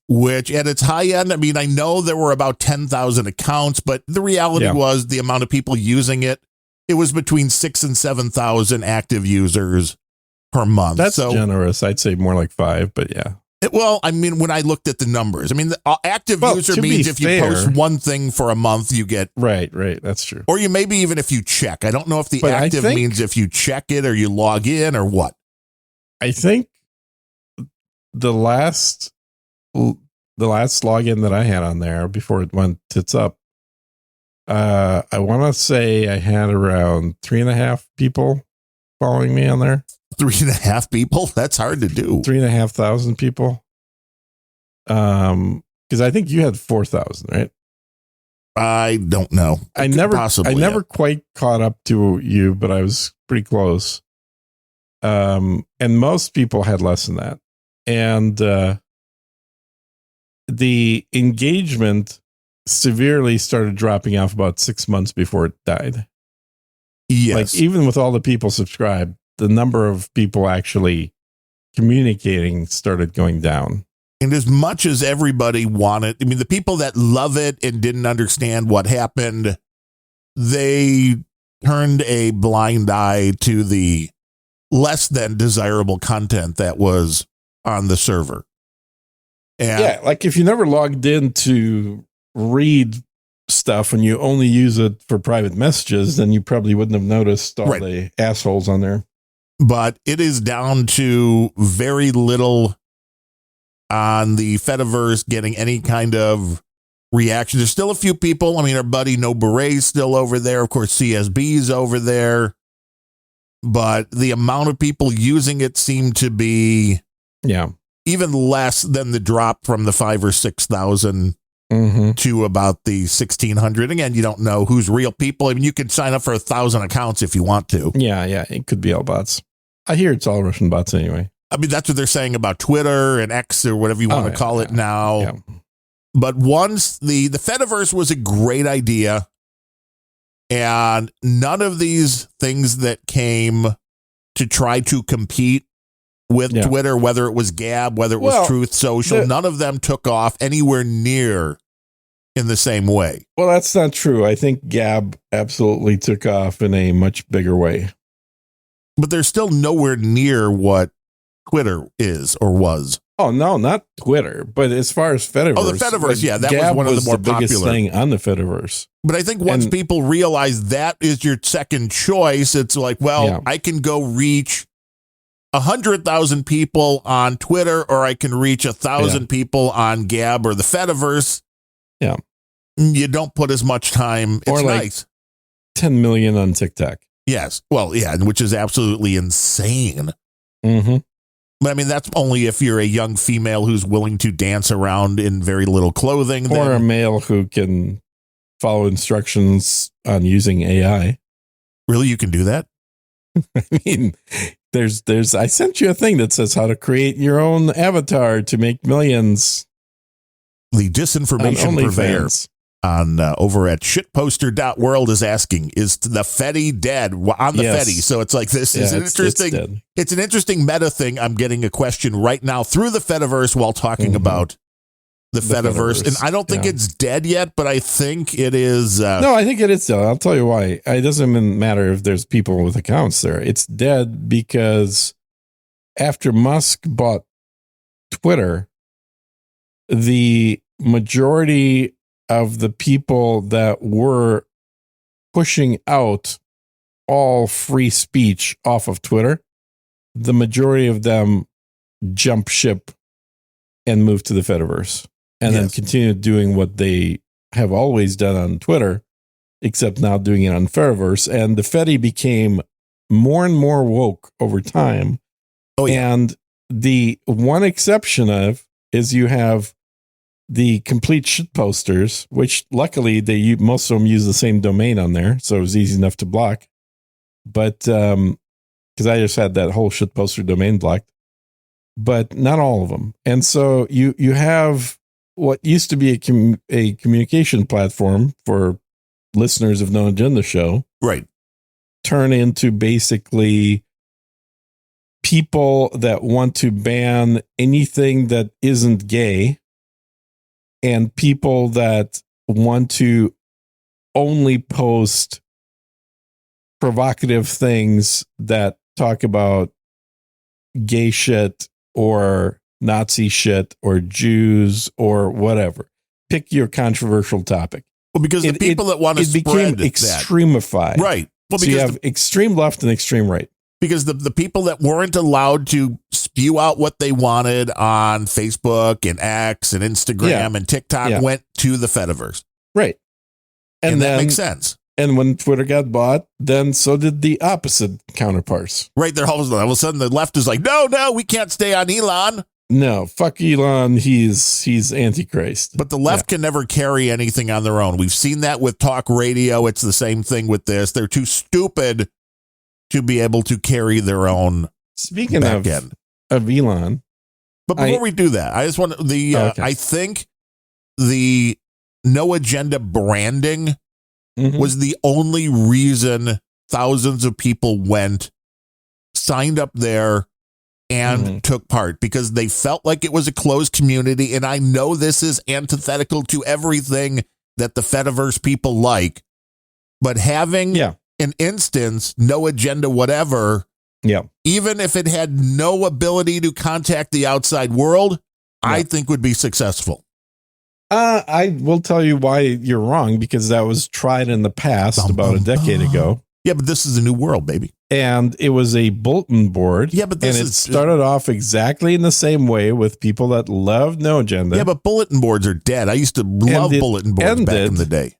Which at its high end, I know there were about 10,000 accounts, but the reality was the amount of people using it, it was between 6,000 and 7,000 active users per month. That's generous. I'd say more like 5, but yeah. When I looked at the numbers, the active user means if you post one thing for a month, you get... Right. That's true. Or you maybe even if you check. I don't know if the active means if you check it or you log in or what. I think the last login that I had on there before it went tits up, I want to say I had around 3.5 people following me on there. 3.5 people? That's hard to do. 3,500 people. Because I think you had 4,000, right? I don't know. I never quite caught up to you, but I was pretty close. And most people had less than that. And the engagement severely started dropping off about 6 months before it died. Yes. Like even with all the people subscribed, the number of people actually communicating started going down. And as much as everybody wanted, I mean, the people that love it and didn't understand what happened, they turned a blind eye to the less than desirable content that was on the server. And yeah, like if you never logged in to read stuff and you only use it for private messages, then you probably wouldn't have noticed all the assholes on there. But it is down to very little on the Fediverse getting any kind of reaction. There's still a few people. I mean, our buddy No Beret's still over there. Of course, CSB's over there. But the amount of people using it seemed to be even less than the drop from the 5,000 or 6,000 to about the 1,600. Again, you don't know who's real people. I mean, you can sign up for 1,000 accounts if you want to. Yeah, it could be all bots. I hear it's all Russian bots anyway. I mean, that's what they're saying about Twitter and X or whatever you want to call it now. Yeah. But once the Fediverse was a great idea, and none of these things that came to try to compete with Twitter, whether it was Gab, whether it was Truth Social, none of them took off anywhere near in the same way. Well, that's not true. I think Gab absolutely took off in a much bigger way. But they're still nowhere near what Twitter is or was. Oh, no, not Twitter. But as far as Fediverse. Oh, the Fediverse, that Gab was one of the more biggest popular thing on the Fediverse. But I think once people realize that is your second choice, it's like, I can go reach 100,000 people on Twitter, or I can reach 1,000 people on Gab or the Fediverse. Yeah. You don't put as much time. It's or like nice. 10 million on TikTok. Yes. Well, which is absolutely insane. Mm-hmm. But I mean, that's only if you're a young female who's willing to dance around in very little clothing. Or a male who can follow instructions on using AI. Really? You can do that? I mean, I sent you a thing that says how to create your own avatar to make millions. The disinformation purveyor on over at shitposter.world is asking, is the Fedi dead on the Fedi? So it's like, this is an interesting, it's an interesting meta thing. I'm getting a question right now through the Fediverse while talking about the Fediverse. And I don't think it's dead yet, but I think it is. No, I think it is dead. I'll tell you why. It doesn't even matter if there's people with accounts there. It's dead because after Musk bought Twitter, the majority of the people that were pushing out all free speech off of Twitter, the majority of them jumped ship and moved to the Fediverse and then continued doing what they have always done on Twitter, except now doing it on Fediverse. And the Fedi became more and more woke over time. And the one exception is you have the complete shit posters, which luckily most of them use the same domain on there, so it was easy enough to block. But because I just had that whole shit poster domain blocked, but not all of them. And so you have what used to be a communication platform for listeners of No Agenda Show, right? Turn into basically people that want to ban anything that isn't gay. And people that want to only post provocative things that talk about gay shit or Nazi shit or Jews or whatever. Pick your controversial topic. Well, because the people that want to spread became extremified. Right. Well, because so you have extreme left and extreme right. Because the people that weren't allowed to spew out what they wanted on Facebook and X and Instagram and TikTok went to the Fediverse. Right. And that makes sense. And when Twitter got bought, then so did the opposite counterparts. Right. They're all of a sudden the left is like, no, we can't stay on Elon. No, fuck Elon. He's Antichrist. But the left can never carry anything on their own. We've seen that with talk radio. It's the same thing with this. They're too stupid to be able to carry their own. Speaking of Elon. But before we do that, I just want I think the no agenda branding was the only reason thousands of people signed up there and took part, because they felt like it was a closed community. And I know this is antithetical to everything that the Fediverse people like, but having an instance, no agenda, whatever, even if it had no ability to contact the outside world, I think would be successful. I will tell you why you're wrong, because that was tried in the past about a decade ago. Yeah, but this is a new world, baby. And it was a bulletin board. Yeah, but it started off exactly in the same way with people that loved no agenda. Yeah, but bulletin boards are dead. I used to love bulletin boards back in the day.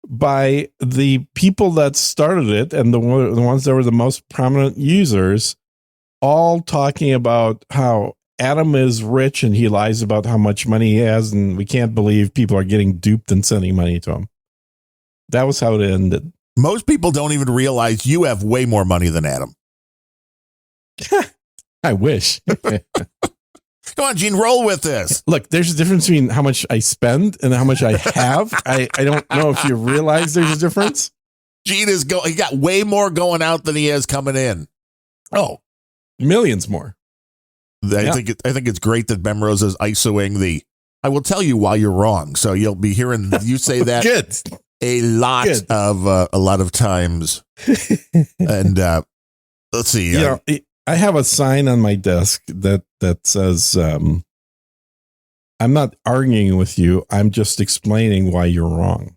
By the people that started it and the ones that were the most prominent users, all talking about how Adam is rich and he lies about how much money he has, and we can't believe people are getting duped and sending money to him. That was how it ended. Most people don't even realize you have way more money than Adam. I wish. Come on, Gene, roll with this. Look, there's a difference between how much I spend and how much I have. I don't know if you realize there's a difference. Gene he got way more going out than he has coming in. Oh, millions more. I think it's great that Bemrose is ISOing I will tell you why you're wrong. So you'll be hearing you say that Good. a lot of times. And let's see. I have a sign on my desk that says, I'm not arguing with you. I'm just explaining why you're wrong.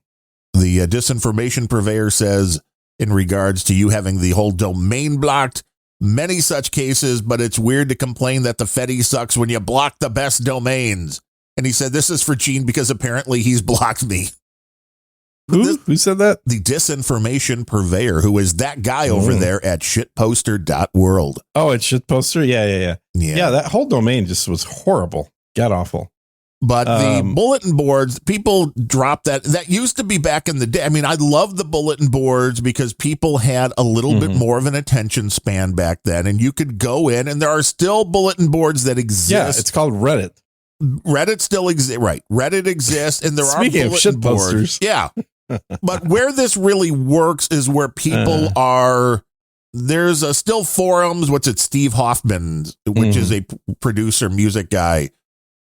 The disinformation purveyor says, in regards to you having the whole domain blocked, many such cases, but it's weird to complain that the Fedi sucks when you block the best domains. And he said, this is for Gene because apparently he's blocked me. Who said that? The disinformation purveyor, who is that guy over there at shitposter.world. Oh, it's shitposter? Yeah. Yeah, that whole domain just was horrible. God awful. But the bulletin boards, people dropped that. That used to be back in the day. I mean, I love the bulletin boards because people had a little bit more of an attention span back then. And you could go in, and there are still bulletin boards that exist. Yeah, it's called Reddit. Reddit still exists. Right. Reddit exists, and there Speaking are bulletin boards. Yeah. But where this really works is where people are. There's still forums. What's it? Steve Hoffman, which is a producer, music guy,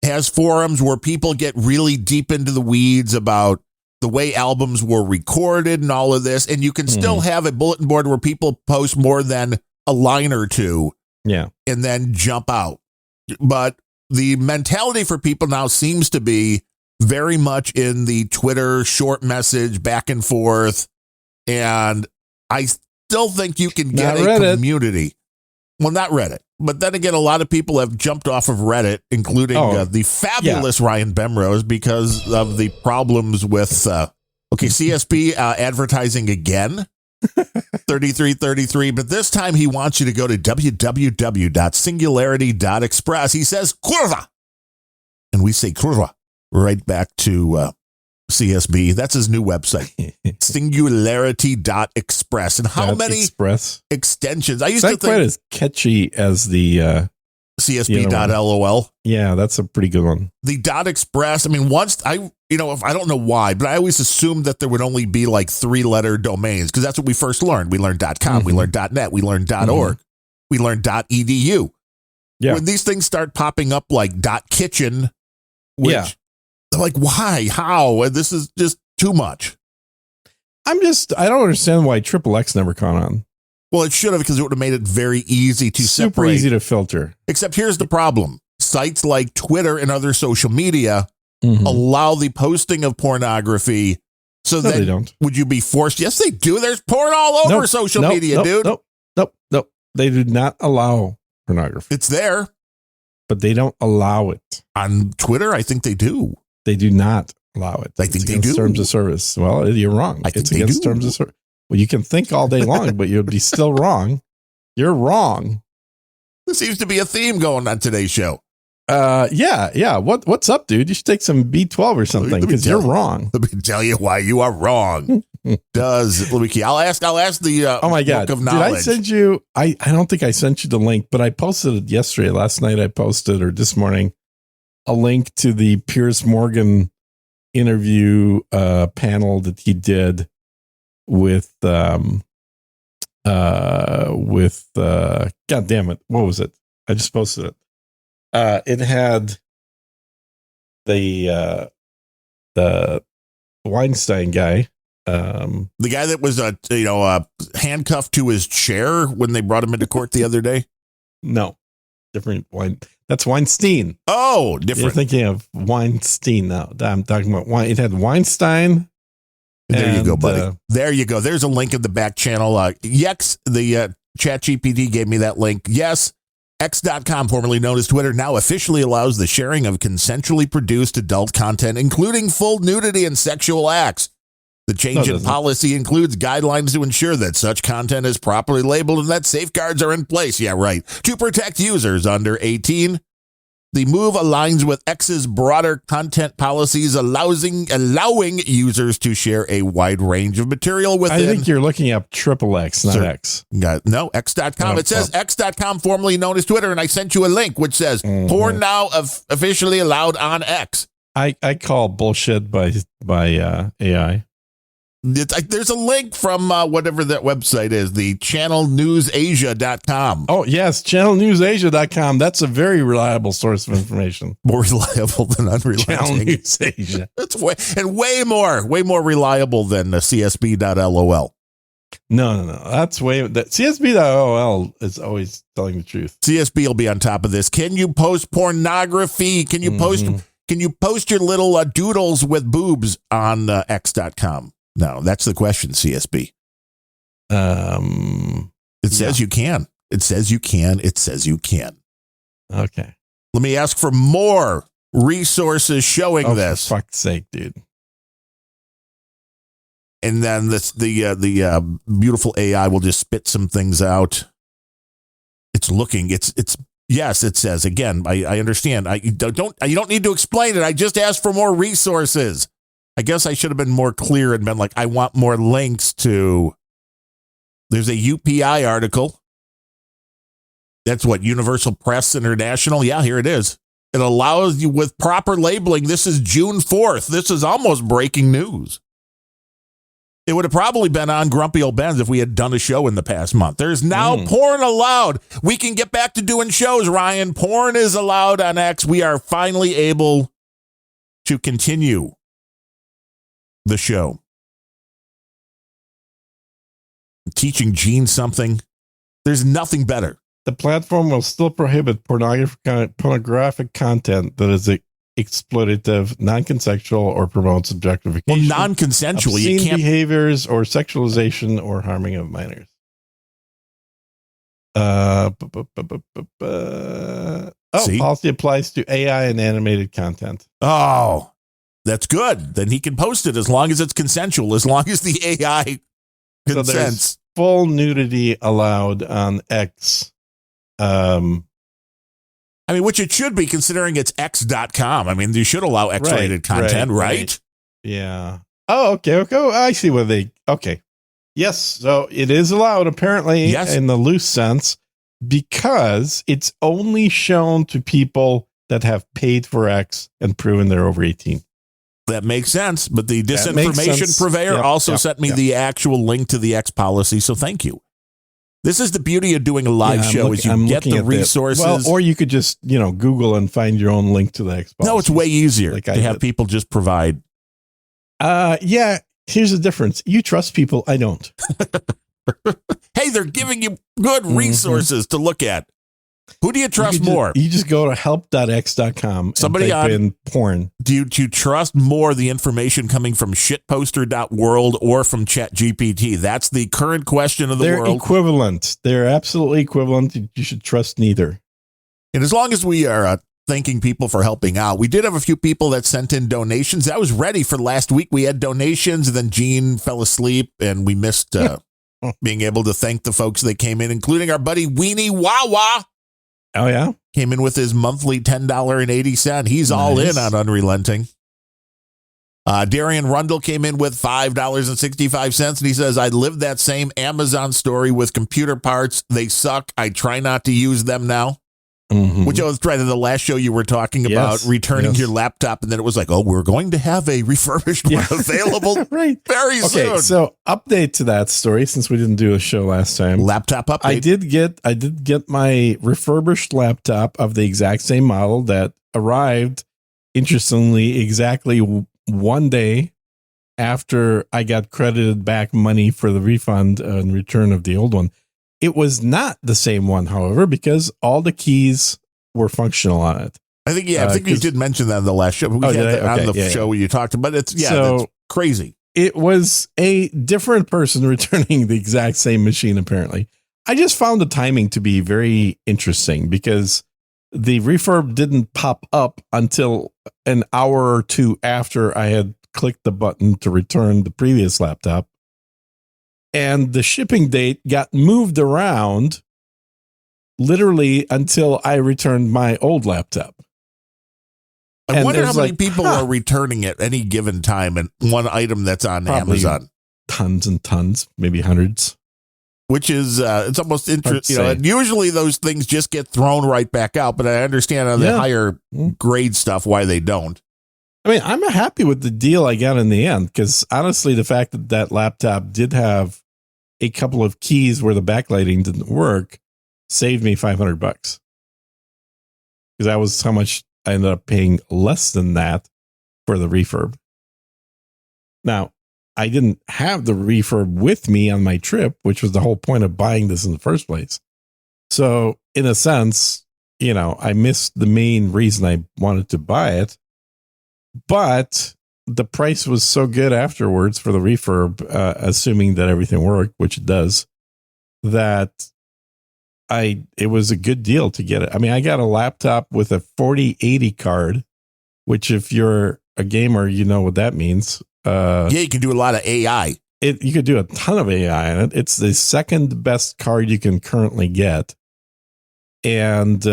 has forums where people get really deep into the weeds about the way albums were recorded and all of this. And you can still have a bulletin board where people post more than a line or two. Yeah. And then jump out. But the mentality for people now seems to be very much in the Twitter short message back and forth. And I still think you can get a community. Well, not Reddit. But then again, a lot of people have jumped off of Reddit, including the fabulous Ryan Bemrose, because of the problems with, CSP advertising again. 3333. But this time he wants you to go to www.singularity.express. He says, curva. And we say curva. Right back to CSB. That's his new website. Singularity.express. And how many extensions? I used to think quite as catchy as the CSB.lol. Yeah, that's a pretty good one. The .express. I mean, once I don't know why, but I always assumed that there would only be like 3-letter domains, because that's what we first learned. We learned .com, we learned .net, we learned .org, we learned .edu. Yeah. When these things start popping up like .kitchen, which like, why? How? This is just too much. I don't understand why XXX never caught on. Well, it should have, because it would have made it very easy to Super easy to filter. Except here's the problem. Sites like Twitter and other social media allow the posting of pornography. So then, they don't. Would you be forced? Yes, they do. There's porn all over social media, dude. Nope. They do not allow pornography. It's there. But they don't allow it. On Twitter, I think they do. They do not allow it. I think they do. Terms of service. Well, you're wrong. It's against terms of service. Well, you can think all day long, but you'll be still wrong. You're wrong. There seems to be a theme going on today's show. Yeah. What's up, dude? You should take some B12 or something because you're wrong. Let me tell you why you are wrong. I'll ask the oh my God, book of knowledge. Did I send you? I don't think I sent you the link, but I posted it yesterday. Last night I posted, or this morning, a link to the Piers Morgan interview panel that he did with God damn it, what was it? I just posted it. It had the Weinstein guy, the guy that was handcuffed to his chair when they brought him into court the other day. No, different wine. That's Weinstein. Oh, different. You're thinking of Weinstein now. I'm talking about It had Weinstein. There you go, buddy. There you go. There's a link in the back channel. Yex, the ChatGPT gave me that link. Yes. X.com, formerly known as Twitter, now officially allows the sharing of consensually produced adult content, including full nudity and sexual acts. The change in policy includes guidelines to ensure that such content is properly labeled and that safeguards are in place. Yeah, right. To protect users under 18. The move aligns with X's broader content policies, allowing users to share a wide range of material within. I think you're looking up XXX, not X. No, X.com. It says X.com, formerly known as Twitter, and I sent you a link which says porn now officially allowed on X. I call bullshit by AI. There's a link from whatever that website is, the channelnewsasia.com. Oh, yes, channelnewsasia.com. That's a very reliable source of information. More reliable than Unrelenting. Channel News Asia. That's way more reliable than CSB.lol. No. That's CSB.lol is always telling the truth. CSB will be on top of this. Can you post pornography? Can you post your little doodles with boobs on X.com? No, that's the question, CSB. It says you can. It says you can. It says you can. Okay. Let me ask for more resources showing this. For fuck's sake, dude. And then the beautiful AI will just spit some things out. It's looking. Yes, it says again. I understand. You don't need to explain it. I just asked for more resources. I guess I should have been more clear and been like, I want more links to. There's a UPI article. That's what, Universal Press International. Yeah, here it is. It allows you with proper labeling. This is June 4th. This is almost breaking news. It would have probably been on Grumpy Old Ben's if we had done a show in the past month. There's now porn allowed. We can get back to doing shows, Ryan. Porn is allowed on X. We are finally able to continue the show. Teaching Gene something. There's nothing better. The platform will still prohibit pornographic content that is exploitative, non-consensual, or promotes objectification. Well, non-consensual, you can't behaviors or sexualization or harming of minors. Policy applies to AI and animated content. Oh, that's good. Then he can post it as long as it's consensual, as long as the AI consents. So full nudity allowed on X. Which it should be considering it's X.com. I mean, you should allow X-rated content, right? Yeah. Oh, okay. I see what okay. Yes. So it is allowed apparently in the loose sense because it's only shown to people that have paid for X and proven they're over 18. That makes sense. But the disinformation purveyor also sent me the actual link to the X policy. So thank you. This is the beauty of doing a live show is you get the resources. Well, or you could just, Google and find your own link to the X policy. No, it's way easier to have people just provide. Yeah. Here's the difference. You trust people. I don't. Hey, they're giving you good resources to look at. Who do you trust more? You just go to help.x.com and type in porn. Do you trust more the information coming from shitposter.world or from ChatGPT? That's the current question of the world. They're equivalent. They're absolutely equivalent. You should trust neither. And as long as we are thanking people for helping out, we did have a few people that sent in donations. I was ready for last week. We had donations, and then Gene fell asleep, and we missed being able to thank the folks that came in, including our buddy Weenie Wawa. Oh, yeah? came in with his monthly $10.80. He's all in on Unrelenting. Darian Rundle came in with $5.65, and he says, I lived that same Amazon story with computer parts. They suck. I try not to use them now. Which I was right in the last show you were talking about returning your laptop, and then it was like, oh, we're going to have a refurbished one available very soon. Okay, so update to that story since we didn't do a show last time. Laptop update. I did get my refurbished laptop of the exact same model that arrived, interestingly, exactly one day after I got credited back money for the refund and return of the old one. It was not the same one, however, because all the keys were functional on it. I think you did mention that in the last show. We had that on the show where you talked about it. That's crazy. It was a different person returning the exact same machine, apparently. I just found the timing to be very interesting because the refurb didn't pop up until an hour or two after I had clicked the button to return the previous laptop. And the shipping date got moved around literally until I returned my old laptop. I wonder how many people are returning at any given time and one item that's on Amazon. Tons and tons, maybe hundreds. Which is, it's almost interesting. Usually those things just get thrown right back out, but I understand on the higher grade stuff why they don't. I mean, I'm happy with the deal I got in the end because honestly, the fact that that laptop did have a couple of keys where the backlighting didn't work saved me $500 because that was how much I ended up paying less than that for the refurb. Now, I didn't have the refurb with me on my trip, which was the whole point of buying this in the first place. So in a sense, I missed the main reason I wanted to buy it. But the price was so good afterwards for the refurb, assuming that everything worked, which it does, that it was a good deal to get it. I mean, I got a laptop with a 4080 card, which if you're a gamer, you know what that means. You can do a lot of AI. You could do a ton of AI on it. It's the second best card you can currently get. And,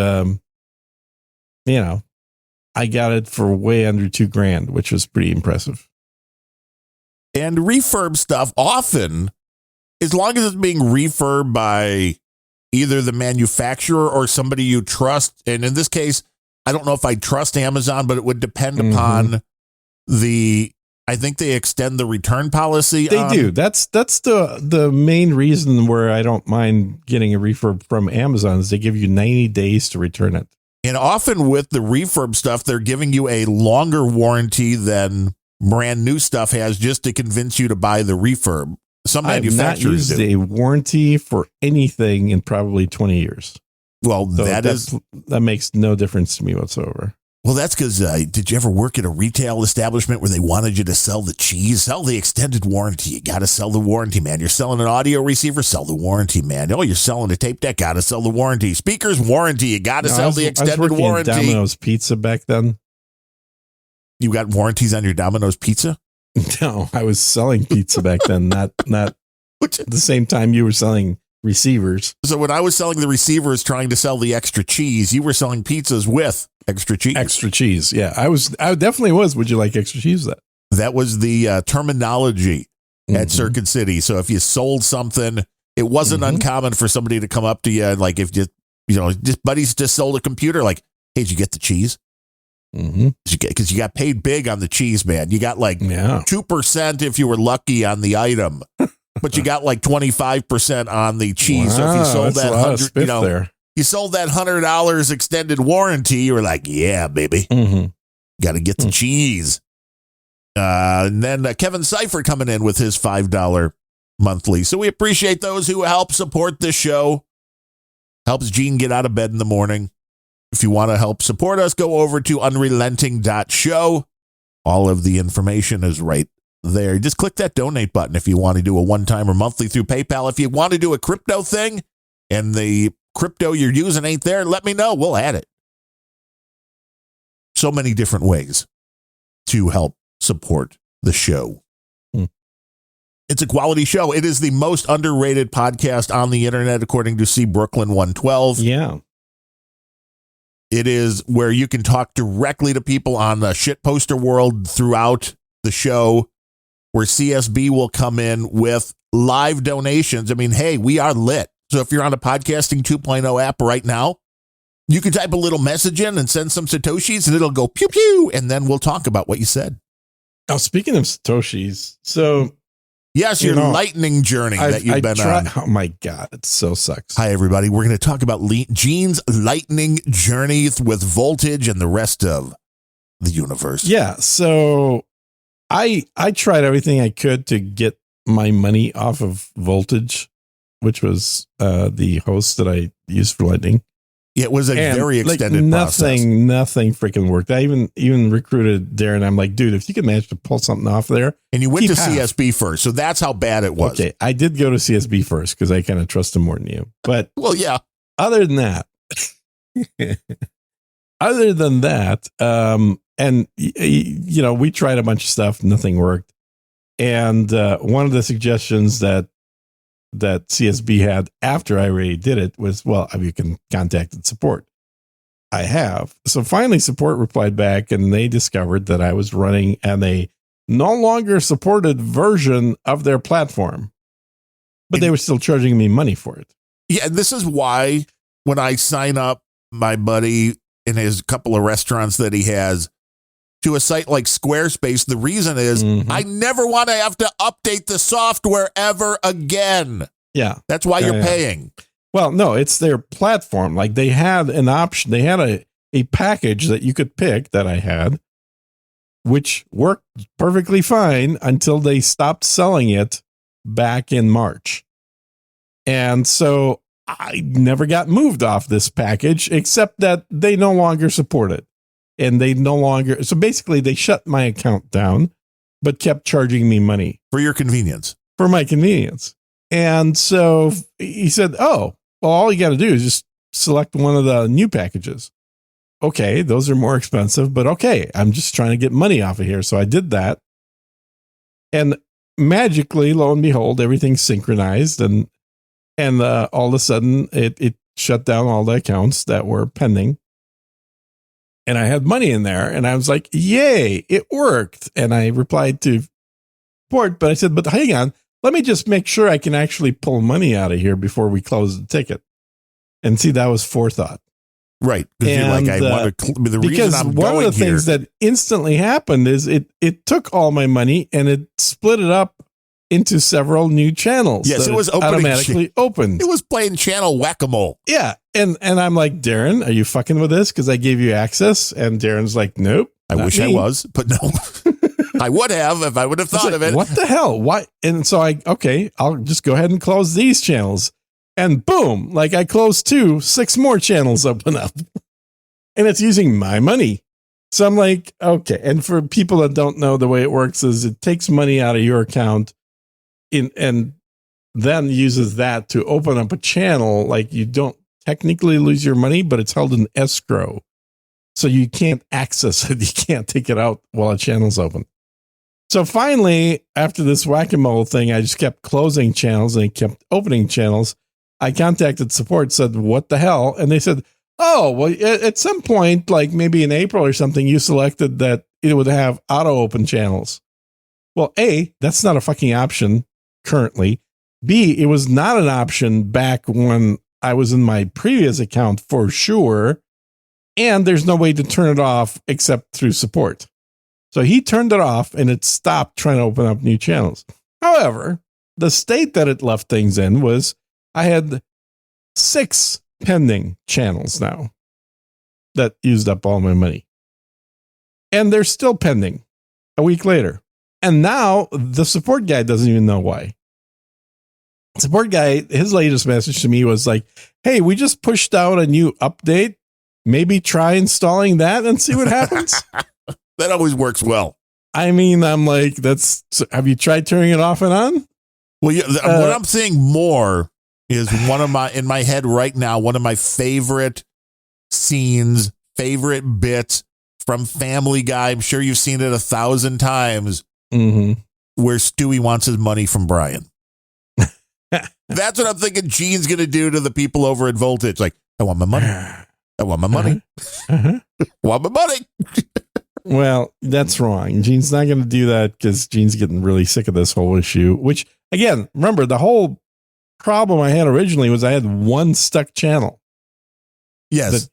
I got it for way under $2,000, which was pretty impressive. And refurb stuff often, as long as it's being refurbed by either the manufacturer or somebody you trust. And in this case, I don't know if I trust Amazon, but it would depend upon I think they extend the return policy. They do. That's the main reason where I don't mind getting a refurb from Amazon is they give you 90 days to return it. And often with the refurb stuff, they're giving you a longer warranty than brand new stuff has just to convince you to buy the refurb. Some manufacturers do. I've not used a warranty for anything in probably 20 years. Well, so that makes no difference to me whatsoever. Well, that's because did you ever work at a retail establishment where they wanted you to sell the cheese? Sell the extended warranty. You got to sell the warranty, man. You're selling an audio receiver? Sell the warranty, man. Oh, you're selling a tape deck? Got to sell the warranty. Speakers warranty. You got to sell the extended warranty. At Domino's Pizza back then. You got warranties on your Domino's Pizza? No, I was selling pizza back then, not at the same time you were selling receivers. So when I was selling the receivers trying to sell the extra cheese, you were selling pizzas with extra cheese. Extra cheese. Yeah, I definitely was. Would you like extra cheese? That was the terminology at Circuit City. So if you sold something, it wasn't uncommon for somebody to come up to you and like, if just buddies just sold a computer, like, hey, did you get the cheese? Because you got paid big on the cheese, man. You got like 2% if you were lucky on the item, but you got like 25% on the cheese. So if you sold that $100, you sold that $100 extended warranty, you were like, yeah, baby, got to get the cheese. And then Kevin Cipher coming in with his $5 monthly. So we appreciate those who help support this show. Helps Gene get out of bed in the morning. If you want to help support us, go over to unrelenting.show. All of the information is right there. Just click that donate button if you want to do a one-time or monthly through PayPal. If you want to do a crypto thing and the crypto you're using ain't there, let me know. We'll add it. So many different ways to help support the show. It's a quality show. It is the most underrated podcast on the internet, according to C. Brooklyn 112. Yeah. It is where you can talk directly to people on the shitposter world throughout the show, where CSB will come in with live donations. I mean, hey, we are lit. So if you're on a Podcasting 2.0 app right now, you can type a little message in and send some Satoshis and it'll go pew pew. And then we'll talk about what you said. Oh, speaking of Satoshis. So yes, your lightning journey that you've been on. Oh my God. It so sucks. Hi, everybody. We're going to talk about Gene's lightning journey with voltage and the rest of the universe. Yeah. So I tried everything I could to get my money off of Voltage, which was the host that I used for lightning. It was a very extended process. Nothing freaking worked. I even recruited Darren. I'm like, dude, if you could manage to pull something off there. And you went to CSB first. So that's how bad it was. Okay. I did go to CSB first because I kind of trust him more than you. But well, yeah. Other than that, and you know, we tried a bunch of stuff. Nothing worked. And one of the suggestions that CSB had after I already did it was, well, you can contact support. I have. So finally support replied back and they discovered that I was running on a no longer supported version of their platform, but they were still charging me money for it. Yeah. This is why when I sign up my buddy in his couple of restaurants that he has to a site like Squarespace, the reason is I never want to have to update the software ever again. Yeah. That's why you're paying. Well, no, it's their platform. Like they had an option. They had a package that you could pick that I had, which worked perfectly fine until they stopped selling it back in March. And so I never got moved off this package, except that they no longer support it. And they no longer, so basically they shut my account down, but kept charging me money. For your convenience. For my convenience. And so he said, oh, well, all you got to do is just select one of the new packages. Okay, those are more expensive, but okay, I'm just trying to get money off of here. So I did that. And magically, lo and behold, everything's synchronized. And all of a sudden, it shut down all the accounts that were pending. And I had money in there and I was like, yay, it worked. And I replied to support, but I said, but hang on, let me just make sure I can actually pull money out of here before we close the ticket. And see, that was forethought. Right. Because you're like, I want to, the reason I'm one going of the things that instantly happened is it took all my money and it split it up into several new channels. Yes, it was automatically opened. It was playing channel whack-a-mole. Yeah. And I'm like, Darren, are you fucking with this? Because I gave you access. And Darren's like, nope. I wish I was, but no. I would have if I would have thought of it. What the hell? Why? And so I'll just go ahead and close these channels. And boom, like I closed 6 more channels open up. And it's using my money. So I'm like, okay. And for people that don't know, the way it works is it takes money out of your account and then uses that to open up a channel. Like you don't technically lose your money, but it's held in escrow. So you can't access it. You can't take it out while a channel's open. So finally, after this whack-a-mole thing, I just kept closing channels and kept opening channels. I contacted support, said, what the hell? And they said, oh, well, at some point, like maybe in April or something, you selected that it would have auto-open channels. Well, A, that's not a fucking option currently. B, it was not an option back when I was in my previous account for sure. And there's no way to turn it off except through support. So he turned it off and it stopped trying to open up new channels. However, the state that it left things in was I had 6 pending channels now that used up all my money. And they're still pending a week later. And now the support guy doesn't even know why. Support guy, his latest message to me was like, hey, we just pushed out a new update. Maybe try installing that and see what happens. That always works well. I mean, I'm like, have you tried turning it off and on? Well, what I'm seeing more is in my head right now, one of my favorite scenes, favorite bits from Family Guy. I'm sure you've seen it 1,000 times. Mm-hmm. Where Stewie wants his money from Brian. That's what I'm thinking Gene's going to do to the people over at Voltage. Like, I want my money. I want my money. Want my money. Well, that's wrong. Gene's not going to do that because Gene's getting really sick of this whole issue, which, again, remember, the whole problem I had originally was I had one stuck channel. Yes.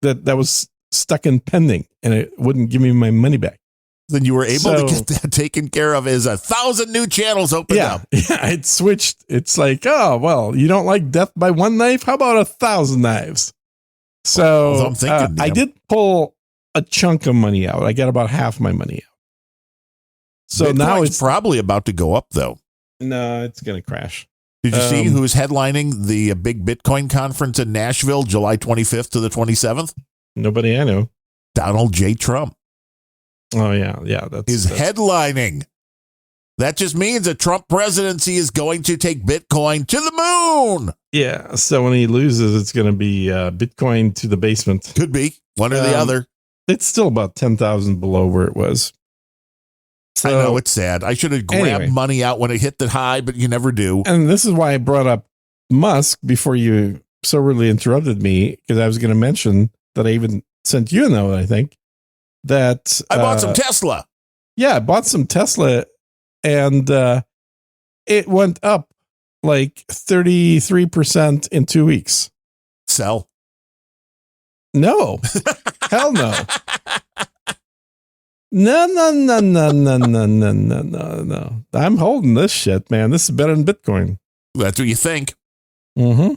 That was stuck in pending, and it wouldn't give me my money back. Then you were able to get that taken care of as 1,000 new channels opened up. Yeah, it switched. It's like, oh, well, you don't like death by one knife? How about 1,000 knives? So Well, I'm thinking, I did pull a chunk of money out. I got about half my money out. So Bitcoin's now it's probably about to go up, though. No, it's going to crash. Did you see who's headlining the big Bitcoin conference in Nashville, July 25th to the 27th? Nobody I know. Donald J. Trump. Oh, yeah. He's headlining. That just means a Trump presidency is going to take Bitcoin to the moon. Yeah. So when he loses, it's going to be Bitcoin to the basement. Could be one or the other. It's still about 10,000 below where it was. So, I know, it's sad. I should have grabbed money out when it hit the high, but you never do. And this is why I brought up Musk before you so rudely interrupted me, because I was going to mention that I even sent you a note, I think, that I bought some Tesla. Yeah, I bought some Tesla, and it went up like 33% in 2 weeks. Sell. No. Hell no. No. I'm holding this shit, man. This is better than Bitcoin. That's what you think. Mm-hmm.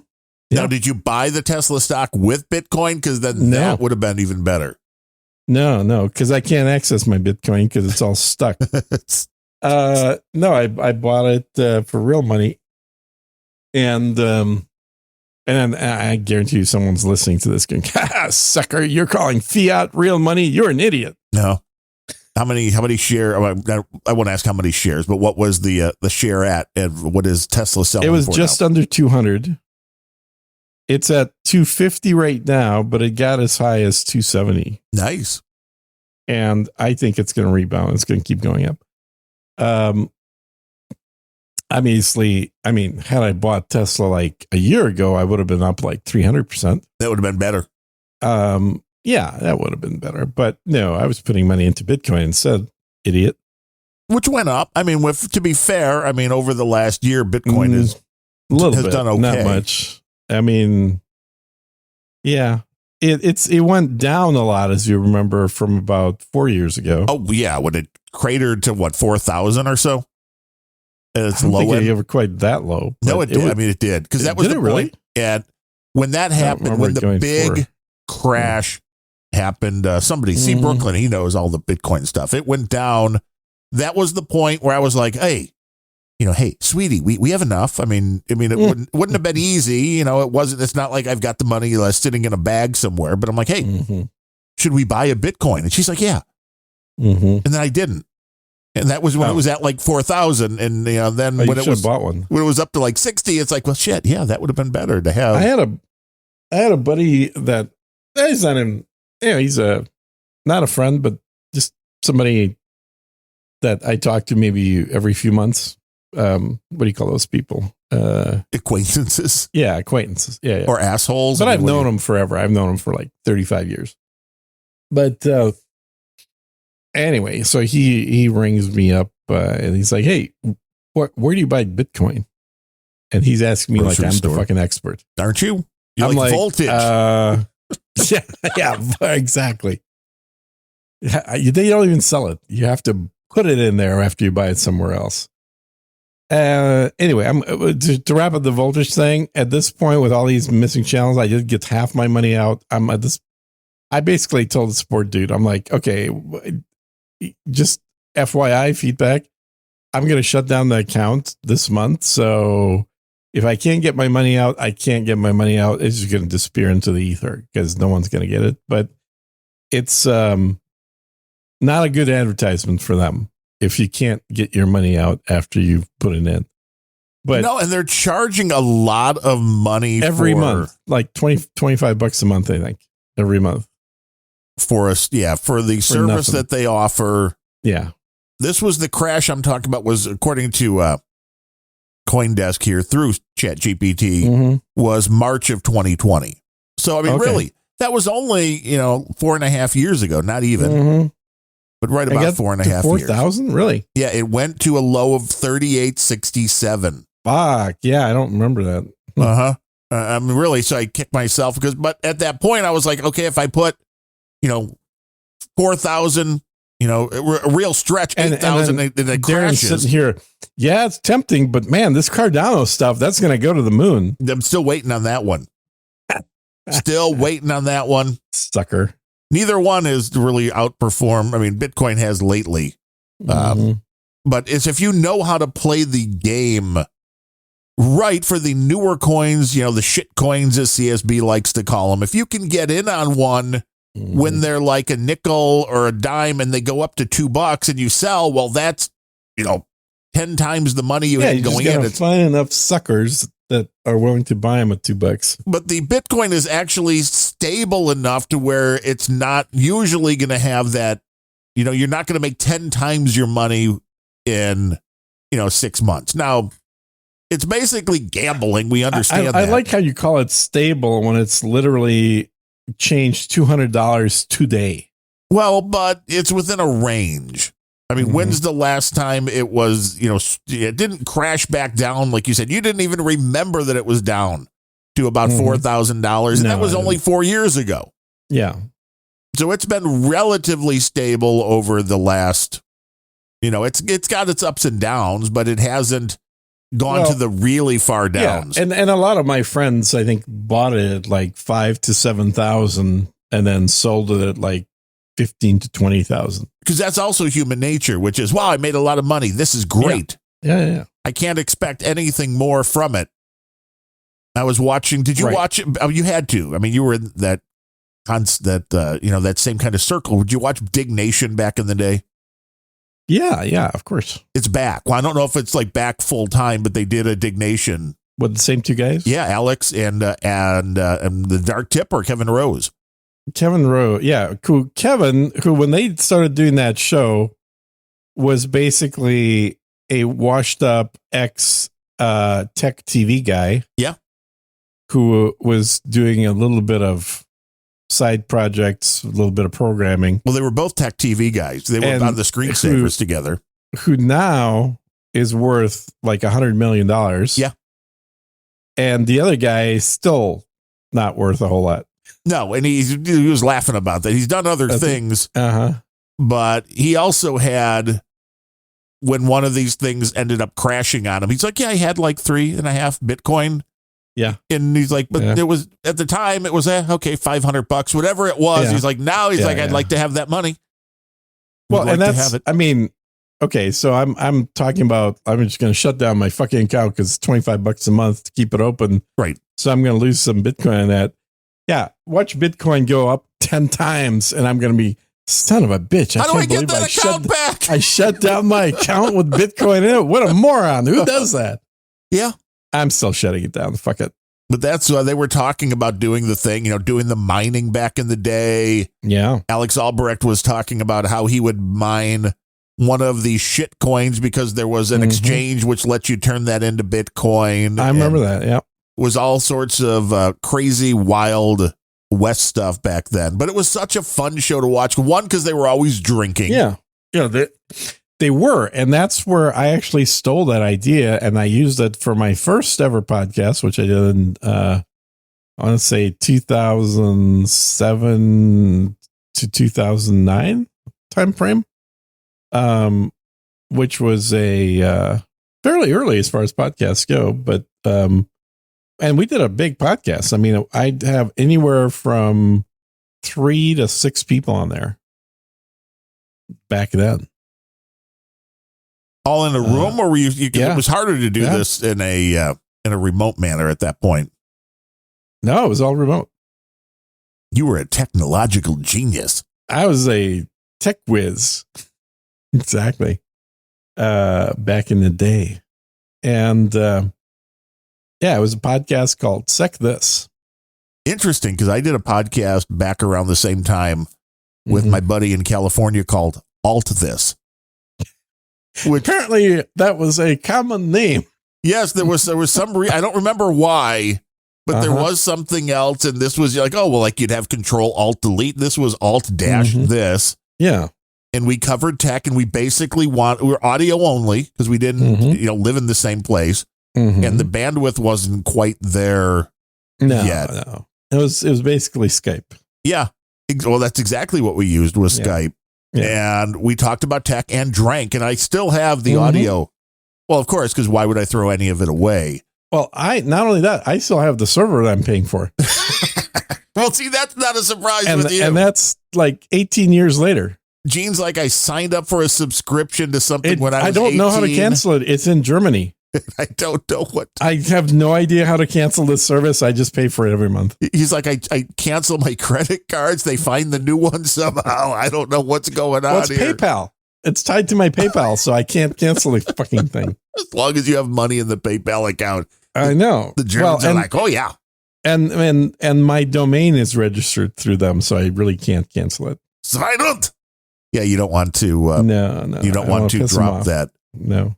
Now, did you buy the Tesla stock with Bitcoin? Because then that would have been even better. No, because I can't access my Bitcoin because it's all stuck. No, I bought it for real money. And I guarantee you someone's listening to this going, sucker, you're calling fiat real money? You're an idiot. No. How many share? I won't ask how many shares, but what was the share at, and what is Tesla selling? It was for just now? under 200. It's at 250 right now, but it got as high as 270. Nice. And I think it's going to rebound. It's going to keep going up. Obviously, I mean, had I bought Tesla like a year ago, I would have been up like 300%. That would have been better. Yeah, that would have been better. But no, I was putting money into Bitcoin instead. Idiot. Which went up. I mean, to be fair, I mean, over the last year, Bitcoin has done okay. Not much. I mean, yeah, it went down a lot, as you remember, from about 4 years ago. Oh yeah, when it cratered to what, 4,000 or so. It's I don't low. think it ever quite that low. No, it did. I mean, it did, because that was the point. Really? And when that happened, when the big crash happened, somebody, see Brooklyn, he knows all the Bitcoin stuff. It went down. That was the point where I was like, hey, hey, sweetie, we have enough. I mean, it wouldn't have been easy. It's not like I've got the money sitting in a bag somewhere, but I'm like, hey, should we buy a Bitcoin? And she's like, yeah. And then I didn't. And that was when it was at like 4,000. And then when it was bought one. When it was up to like 60, it's like, well, shit, yeah, that would have been better to have. I had a buddy that he's not him. He's not a friend, but just somebody that I talk to maybe every few months. What do you call those people? Acquaintances. Yeah, acquaintances. Yeah. Or assholes. But I've known them forever. I've known them for like 35 years. But anyway, so he rings me up and he's like, hey, where do you buy Bitcoin? And he's asking me like I'm the fucking expert. Aren't you? You're I'm like voltage. Yeah, exactly. They don't even sell it. You have to put it in there after you buy it somewhere else. Anyway, I'm to wrap up the voltage thing. At this point, with all these missing channels, I did get half my money out. I basically told the support dude, I'm like, okay, just FYI feedback. I'm going to shut down the account this month. So if I can't get my money out, I can't get my money out. It's just going to disappear into the ether because no one's going to get it. But it's not a good advertisement for them if you can't get your money out after you've put it in. But no, and they're charging a lot of money every month, like $25 a month, I think, every month. For us, yeah, for the service that they offer. Yeah. This was the crash I'm talking about, was according to CoinDesk here through ChatGPT, was March of 2020. So, I mean, really, That was only, 4.5 years ago, not even, but right about 4.5 years. 4,000? Really? Yeah, it went to a low of 38.67. Fuck. Yeah, I don't remember that. Uh-huh. Really, so I kicked myself but at that point I was like, okay, if I put, 4,000, a real stretch, 8,000, and it Darren's crashes. sitting here. Yeah, it's tempting, but man, this Cardano stuff, that's going to go to the moon. I'm still waiting on that one. Still waiting on that one. Sucker. Neither one has really outperformed. I mean, Bitcoin has lately. But it's if you know how to play the game right for the newer coins, the shit coins, as CSB likes to call them. If you can get in on one when they're like a nickel or a dime and they go up to $2 and you sell, well, that's, 10 times the money you had going in. It's find enough suckers that are willing to buy them at $2. But the Bitcoin is actually stable enough to where it's not usually going to have that, you're not going to make 10 times your money in, 6 months. Now, it's basically gambling. We understand that. I like how you call it stable when it's literally changed $200 today. Well, but it's within a range. I mean, when's the last time it was, it didn't crash back down like you said. You didn't even remember that it was down to about $4,000. And that was only 4 years ago. Yeah. So it's been relatively stable over the last, it's got its ups and downs, but it hasn't gone to the really far downs. Yeah. And a lot of my friends, I think, bought it at like 5,000 to 7,000 and then sold it at like 15,000 to 20,000. Because that's also human nature, which is, wow, I made a lot of money. This is great. Yeah. I can't expect anything more from it. I was watching. Did you watch it? Oh, you had to. I mean, you were in that same kind of circle. Would you watch Dig Nation back in the day? Yeah, of course. It's back. Well, I don't know if it's like back full time, but they did a Dig Nation. With the same two guys? Yeah, Alex and the Dark Tipper, Kevin Rose. Kevin Rose, yeah. Kevin, who when they started doing that show, was basically a washed up ex tech TV guy. Yeah. Who was doing a little bit of side projects, a little bit of programming. Well, they were both tech TV guys. They were on the screensavers together. Who now is worth like $100 million. Yeah. And the other guy is still not worth a whole lot. No, and he was laughing about that. He's done other things, but he also had, when one of these things ended up crashing on him, he's like, yeah, I had like 3.5 Bitcoin. Yeah. And he's like, but it was, at the time, it was, okay, $500, whatever it was. Yeah. He's like, now he's like, I'd like to have that money. Well, and that's, I mean, okay, so I'm talking about, I'm just going to shut down my fucking account because it's $25 a month to keep it open. Right. So I'm going to lose some Bitcoin on that. Yeah, watch Bitcoin go up 10 times, and I'm going to be, son of a bitch. How do I get that account back? I shut down my account with Bitcoin in it. What a moron. Who does that? Yeah. I'm still shutting it down. Fuck it. But that's why they were talking about doing the thing, doing the mining back in the day. Yeah. Alex Albrecht was talking about how he would mine one of these shit coins because there was an exchange which lets you turn that into Bitcoin. I remember that. Yeah. Was all sorts of crazy, wild West stuff back then. But it was such a fun show to watch. One, because they were always drinking. Yeah. They were. And that's where I actually stole that idea. And I used it for my first ever podcast, which I did in, I want to say 2007 to 2009 timeframe, which was a fairly early as far as podcasts go. But, and we did a big podcast. I mean, I'd have anywhere from 3 to 6 people on there back then. All in a room, or were you it was harder to do this in a remote manner at that point? No, it was all remote. You were a technological genius. I was a tech whiz. Exactly. Back in the day. And it was a podcast called Sec This. Interesting, because I did a podcast back around the same time with my buddy in California called Alt This. Which, apparently that was a common name. Yes, there was some I don't remember why, But there was something else, and this was like, oh, well, like you'd have Control Alt Delete. This was Alt Dash this. Yeah. And we covered tech, and we basically we're audio only because we didn't, live in the same place, and the bandwidth wasn't quite there yet. No, it was basically Skype. Yeah, well, that's exactly what we used was Skype, and we talked about tech and drank, and I still have the audio. Well, of course, because why would I throw any of it away? Well, not only that, I still have the server that I'm paying for. Well, see, that's not a surprise with you. And that's like 18 years later. Gene's like, I signed up for a subscription to something when I was 18. I don't know how to cancel it. It's in Germany. I don't know what. I have no idea how to cancel this service. I just pay for it every month. He's like, I cancel my credit cards. They find the new one somehow. I don't know what's going on here. PayPal. It's tied to my PayPal, so I can't cancel the fucking thing. As long as you have money in the PayPal account. I know. The Germans are like, oh, yeah. And my domain is registered through them, so I really can't cancel it. Silent. Yeah, you don't want to. No. You don't want to drop that. No.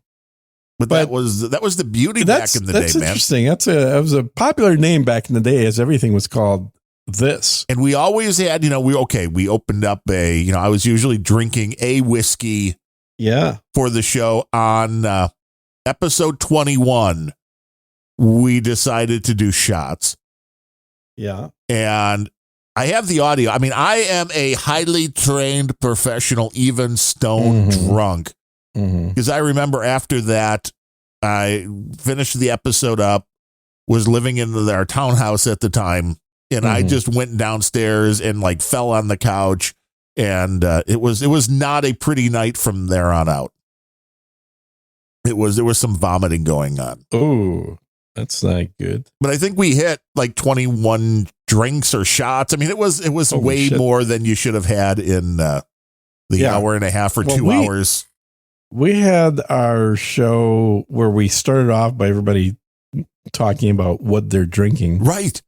But that was the beauty back in the day, man. That's interesting. That was a popular name back in the day, as everything was called this. And we always had, we opened up I was usually drinking a whiskey. Yeah. For the show on episode 21. We decided to do shots. Yeah. And I have the audio. I mean, I am a highly trained professional, even stone drunk. Because I remember after that, I finished the episode up, was living in our townhouse at the time, and I just went downstairs and like fell on the couch. And it was not a pretty night from there on out. There was some vomiting going on. Oh. That's not good. But I think we hit like 21 drinks or shots. I mean, it was way more than you should have had in the hour and a half or 2 hours. We had our show where we started off by everybody talking about what they're drinking. Right.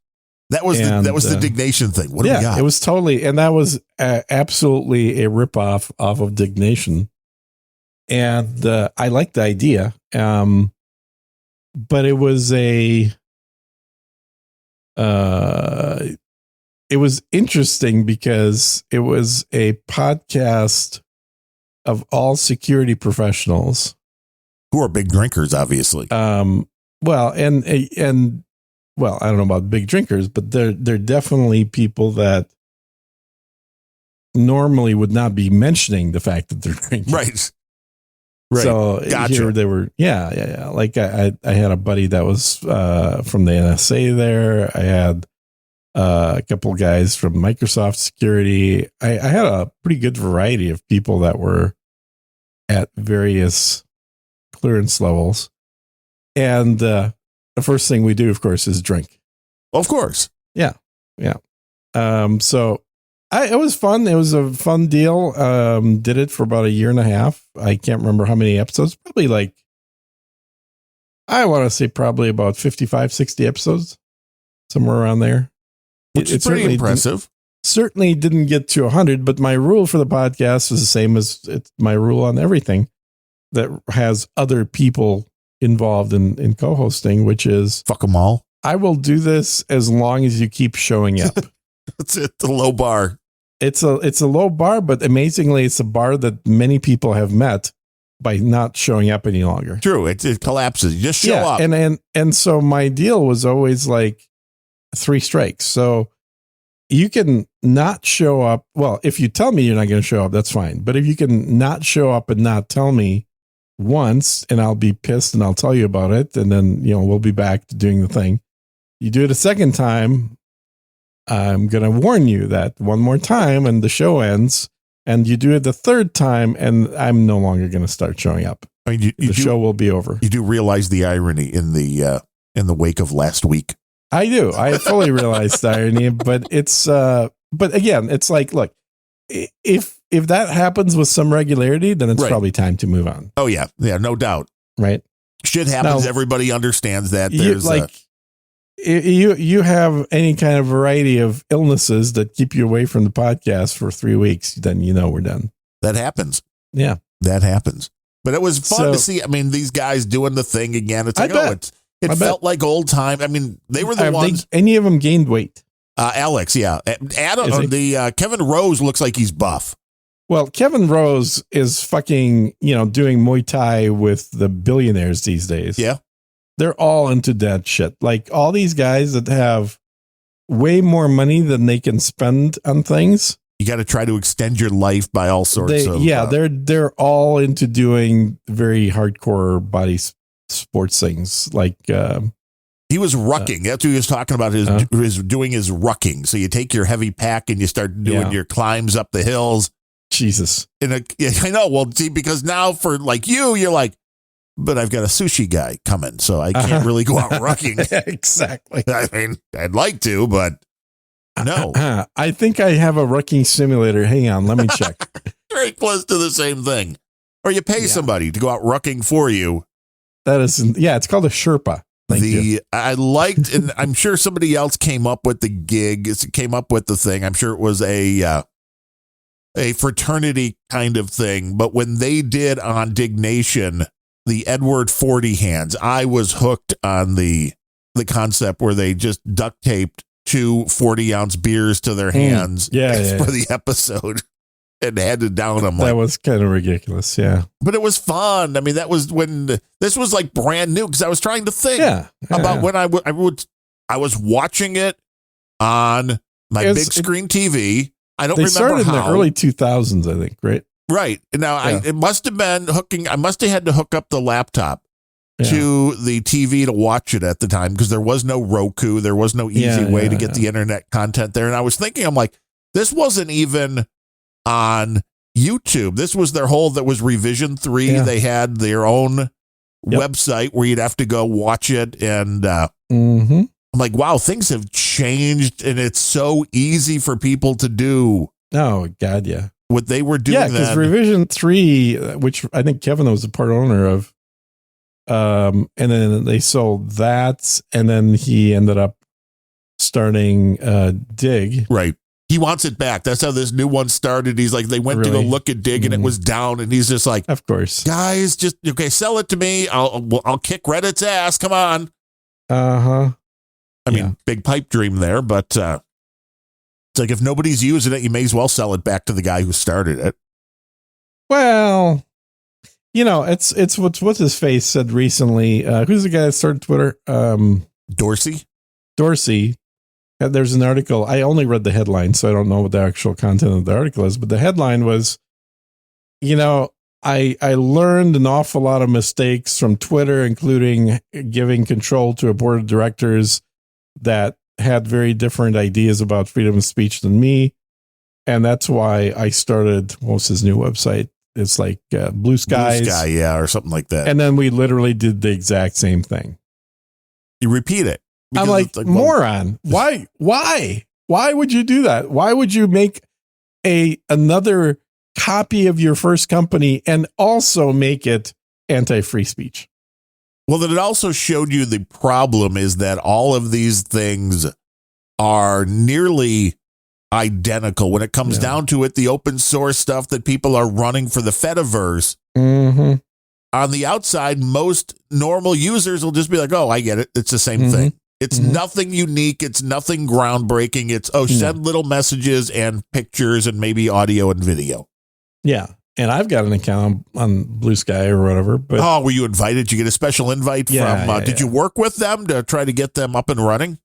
That was the Dignation thing. What do we got? It was totally, and that was absolutely a ripoff off of Dignation. And I liked the idea. But it was it was interesting because it was a podcast of all security professionals who are big drinkers, obviously. Well, and I don't know about big drinkers, but they're definitely people that normally would not be mentioning the fact that they're drinking. Right. Right. So gotcha. Here they were, yeah. Like I had a buddy that was from the NSA there. I had a couple of guys from Microsoft Security. I had a pretty good variety of people that were at various clearance levels. And the first thing we do, of course, is drink. Of course. Yeah. So it was fun. It was a fun deal. Did it for about a year and a half. I can't remember how many episodes. Probably I want to say probably about 55, 60 episodes, somewhere around there. Which is pretty impressive. Certainly didn't get to 100, but my rule for the podcast is the same as it's my rule on everything that has other people involved in co-hosting, which is fuck them all. I will do this as long as you keep showing up. That's it. The low bar. It's a low bar, but amazingly, it's a bar that many people have met by not showing up any longer. True. It collapses. You just show up. And so my deal was always like 3 strikes. So you can not show up. Well, if you tell me you're not going to show up, that's fine. But if you can not show up and not tell me once, and I'll be pissed and I'll tell you about it. And then, we'll be back to doing the thing. You do it a second time, I'm going to warn you that one more time and the show ends, and you do it the third time and I'm no longer going to start showing up. I mean, the show will be over. You do realize the irony in the wake of last week. I do. I fully realize the irony, but it's, but again, it's like, look, if that happens with some regularity, then it's probably time to move on. Oh yeah. Yeah. No doubt. Right. Shit happens. Now, everybody understands that. There's you have any kind of variety of illnesses that keep you away from the podcast for 3 weeks, then we're done. That happens. Yeah. That happens. But it was fun to see. I mean, these guys doing the thing again. It's like, It felt like old time. I mean, they were the ones. Any of them gained weight? Alex, yeah. Adam, Kevin Rose looks like he's buff. Well, Kevin Rose is fucking, doing Muay Thai with the billionaires these days. Yeah. They're all into that shit. Like all these guys that have way more money than they can spend on things. You got to try to extend your life by all sorts of. Yeah, they're all into doing very hardcore body sports things. Like he was rucking. That's what he was talking about. His doing his rucking. So you take your heavy pack and you start doing your climbs up the hills. Jesus. I know. Well, see, because now for like you're like, but I've got a sushi guy coming, so I can't really go out rucking. Exactly. I mean, I'd like to, but no. I think I have a rucking simulator. Hang on, let me check. Very close to the same thing. Or you pay somebody to go out rucking for you. That is, it's called a Sherpa. I liked, and I'm sure somebody else came up with the gig. Came up with the thing. I'm sure it was a fraternity kind of thing. But when they did on Dignation, the Edward 40 hands, I was hooked on the concept where they just duct taped 2 40-ounce beers to their hands for the episode and had to down them. That was kind of ridiculous, yeah. But it was fun. I mean, that was when this was like brand new because I was trying to think about when I was watching it on my big screen TV. I don't remember how. They started in the early 2000s, I think, right? Right. Now, it must have been I must have had to hook up the laptop to the TV to watch it at the time because there was no Roku. There was no easy way to get the internet content there. And I was thinking, I'm like, this wasn't even on YouTube. This was their whole, that was Revision 3. Yeah. They had their own website where you'd have to go watch it. And I'm like, wow, things have changed and it's so easy for people to do. Oh, God, yeah. What they were doing. Yeah, because Revision 3, which I think Kevin was a part owner of, and then they sold that, and then he ended up starting Dig. Right. He wants it back. That's how this new one started. He's like, they went to go look at Dig and it was down, and he's just like, of course, guys, just sell it to me. I'll kick Reddit's ass. Come on. I mean, big pipe dream there, but it's like if nobody's using it, you may as well sell it back to the guy who started it. Well, it's what's his face said recently. Who's the guy that started Twitter? Dorsey. There's an article. I only read the headline, so I don't know what the actual content of the article is. But the headline was, I learned an awful lot of mistakes from Twitter, including giving control to a board of directors that had very different ideas about freedom of speech than me. And that's why I started, what's his new website? It's like Blue Skies. Blue Sky, or something like that. And then we literally did the exact same thing. You repeat it. I'm like moron. Why would you do that? Why would you make another copy of your first company and also make it anti-free speech? Well, then it also showed you the problem is that all of these things are nearly identical when it comes down to it. The open source stuff that people are running for the Fediverse. On the outside, most normal users will just be like, oh, I get it. It's the same thing. It's nothing unique. It's nothing groundbreaking. It's, send little messages and pictures and maybe audio and video. Yeah. And I've got an account on Blue Sky or whatever. But were you invited? Did you get a special invite from? Did you work with them to try to get them up and running?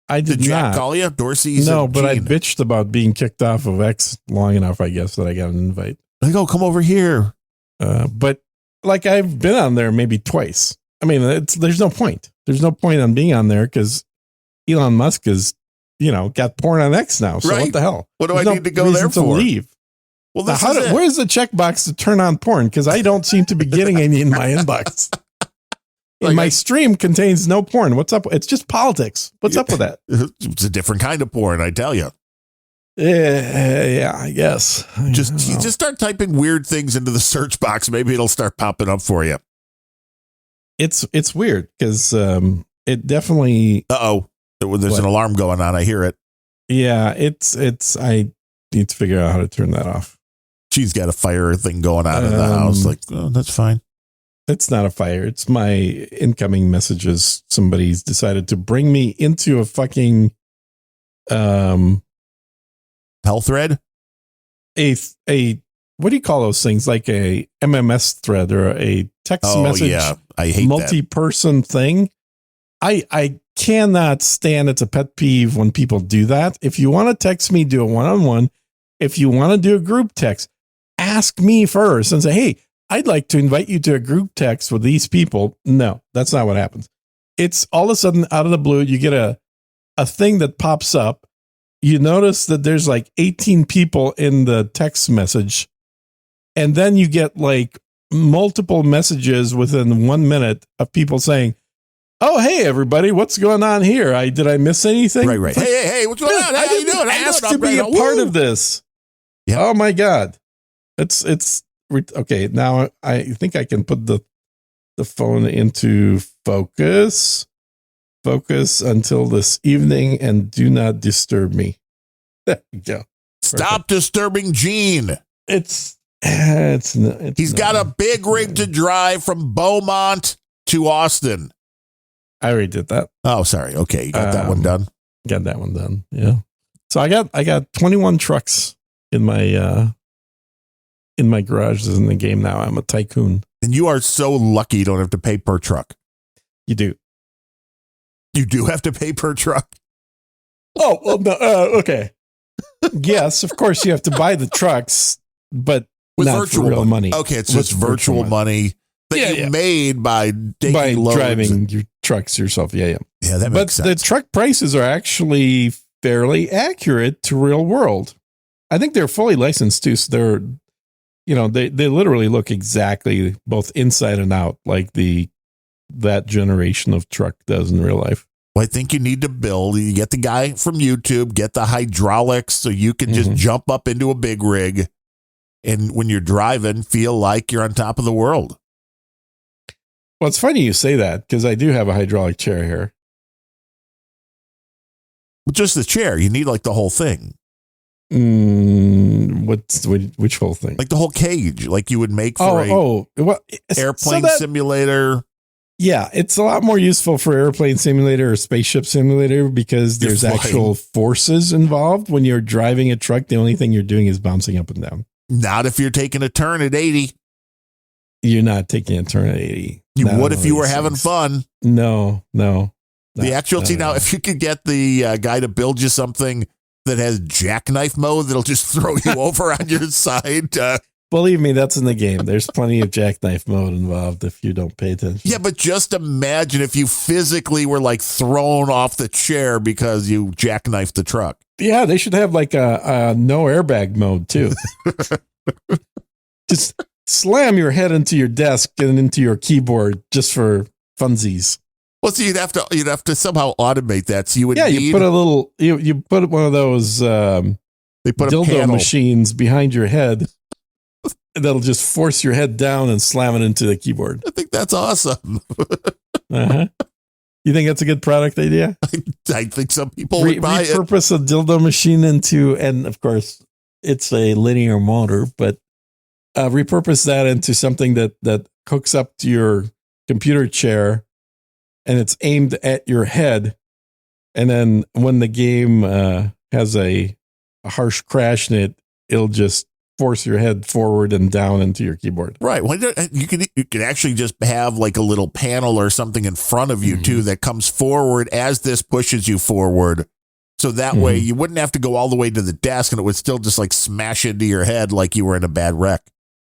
I did Jack not call you? Dorsey's? No, but I bitched about being kicked off of X long enough, I guess, that I got an invite. I go, come over here. But like I've been on there maybe twice. I mean, there's no point. There's no point on being on there because Elon Musk is, got porn on X now. So what the hell? What do I need to go there for? To leave. Well, where's the checkbox to turn on porn? Because I don't seem to be getting any in my inbox. My stream contains no porn. What's up? It's just politics. What's up with that? It's a different kind of porn, I tell you. Yeah, I guess. Just start typing weird things into the search box. Maybe it'll start popping up for you. It's weird because it definitely. There's an alarm going on. I hear it. Yeah, I need to figure out how to turn that off. She's got a fire thing going on in the house. Like, that's fine. It's not a fire. It's my incoming messages. Somebody's decided to bring me into a fucking hell thread. A what do you call those things? Like a MMS thread or a text message? Yeah, I hate multi-person thing. I cannot stand. It's a pet peeve when people do that. If you want to text me, do a one-on-one. If you want to do a group text, ask me first and say, hey, I'd like to invite you to a group text with these people. No, that's not what happens. It's all of a sudden out of the blue, you get a thing that pops up. You notice that there's like 18 people in the text message. And then you get like multiple messages within 1 minute of people saying, oh, hey, everybody, what's going on here? Did I miss anything? Right. Hey, what's going on? How you doing? Ask to be a part of this. Yeah. Oh my God. It's okay. Now I think I can put the phone into focus until this evening and do not disturb me. There you go. Stop disturbing Gene. He's got a big rig to drive from Beaumont to Austin. I already did that. Oh, sorry. Okay. You got that one done. Got that one done. Yeah. So I got 21 trucks in my garage in the game now. I'm a tycoon. And you are so lucky you don't have to pay per truck. You do. You do have to pay per truck. Oh, well, no, okay. Yes, of course you have to buy the trucks, but with not virtual real money. Okay, it's just virtual money that you made by driving your trucks yourself. Yeah. Yeah, that makes sense. But the truck prices are actually fairly accurate to real world. I think they're fully licensed too, so they're, they literally look exactly both inside and out like that generation of truck does in real life. Well, I think you need to you get the guy from YouTube, get the hydraulics so you can just jump up into a big rig and when you're driving, feel like you're on top of the world. Well, it's funny you say that because I do have a hydraulic chair here. Just the chair. You need like the whole thing. Which whole thing? Like the whole cage, like you would make for airplane simulator. Yeah, it's a lot more useful for airplane simulator or spaceship simulator because there's actual forces involved. When you're driving a truck, the only thing you're doing is bouncing up and down. Not if you're taking a turn at 80. You're not taking a turn at 80. You would if you were having fun. No. The actual now, if you could get the guy to build you something that has jackknife mode, that'll just throw you over on your side. Believe me, that's in the game. There's plenty of jackknife mode involved if you don't pay attention. Yeah, but just imagine if you physically were like thrown off the chair because you jackknifed the truck. Yeah, they should have like a no airbag mode too. Just slam your head into your desk and into your keyboard just for funsies. Well, so you'd have to somehow automate that. So you would you put a little you put one of those they put dildo machines behind your head. That'll just force your head down and slam it into the keyboard. I think that's awesome. You think that's a good product idea? I think some people would buy it. Repurpose a dildo machine into, and of course, it's a linear motor, but repurpose that into something that hooks up to your computer chair, and it's aimed at your head. And then when the game has a harsh crash in it, it'll just force your head forward and down into your keyboard. Right. Well, you could actually just have like a little panel or something in front of you too that comes forward as this pushes you forward. So that way you wouldn't have to go all the way to the desk and it would still just like smash into your head like you were in a bad wreck.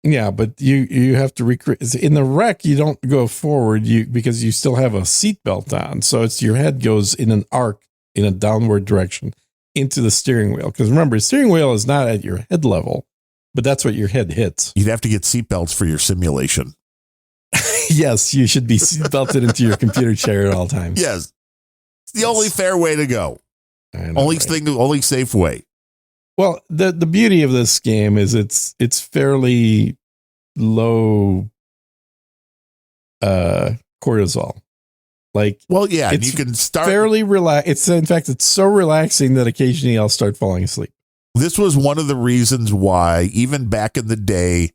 Yeah, but you have to recreate in the wreck. You don't go forward because you still have a seatbelt on. So it's your head goes in an arc in a downward direction into the steering wheel. Because remember, the steering wheel is not at your head level. But that's what your head hits. You'd have to get seatbelts for your simulation. Yes, you should be seatbelted into your computer chair at all times. Yes. It's the only fair way to go. Only safe way. Well, the beauty of this game is it's fairly low cortisol. Like, well, yeah, you can start fairly relaxed. In fact, it's so relaxing that occasionally I'll start falling asleep. This was one of the reasons why, even back in the day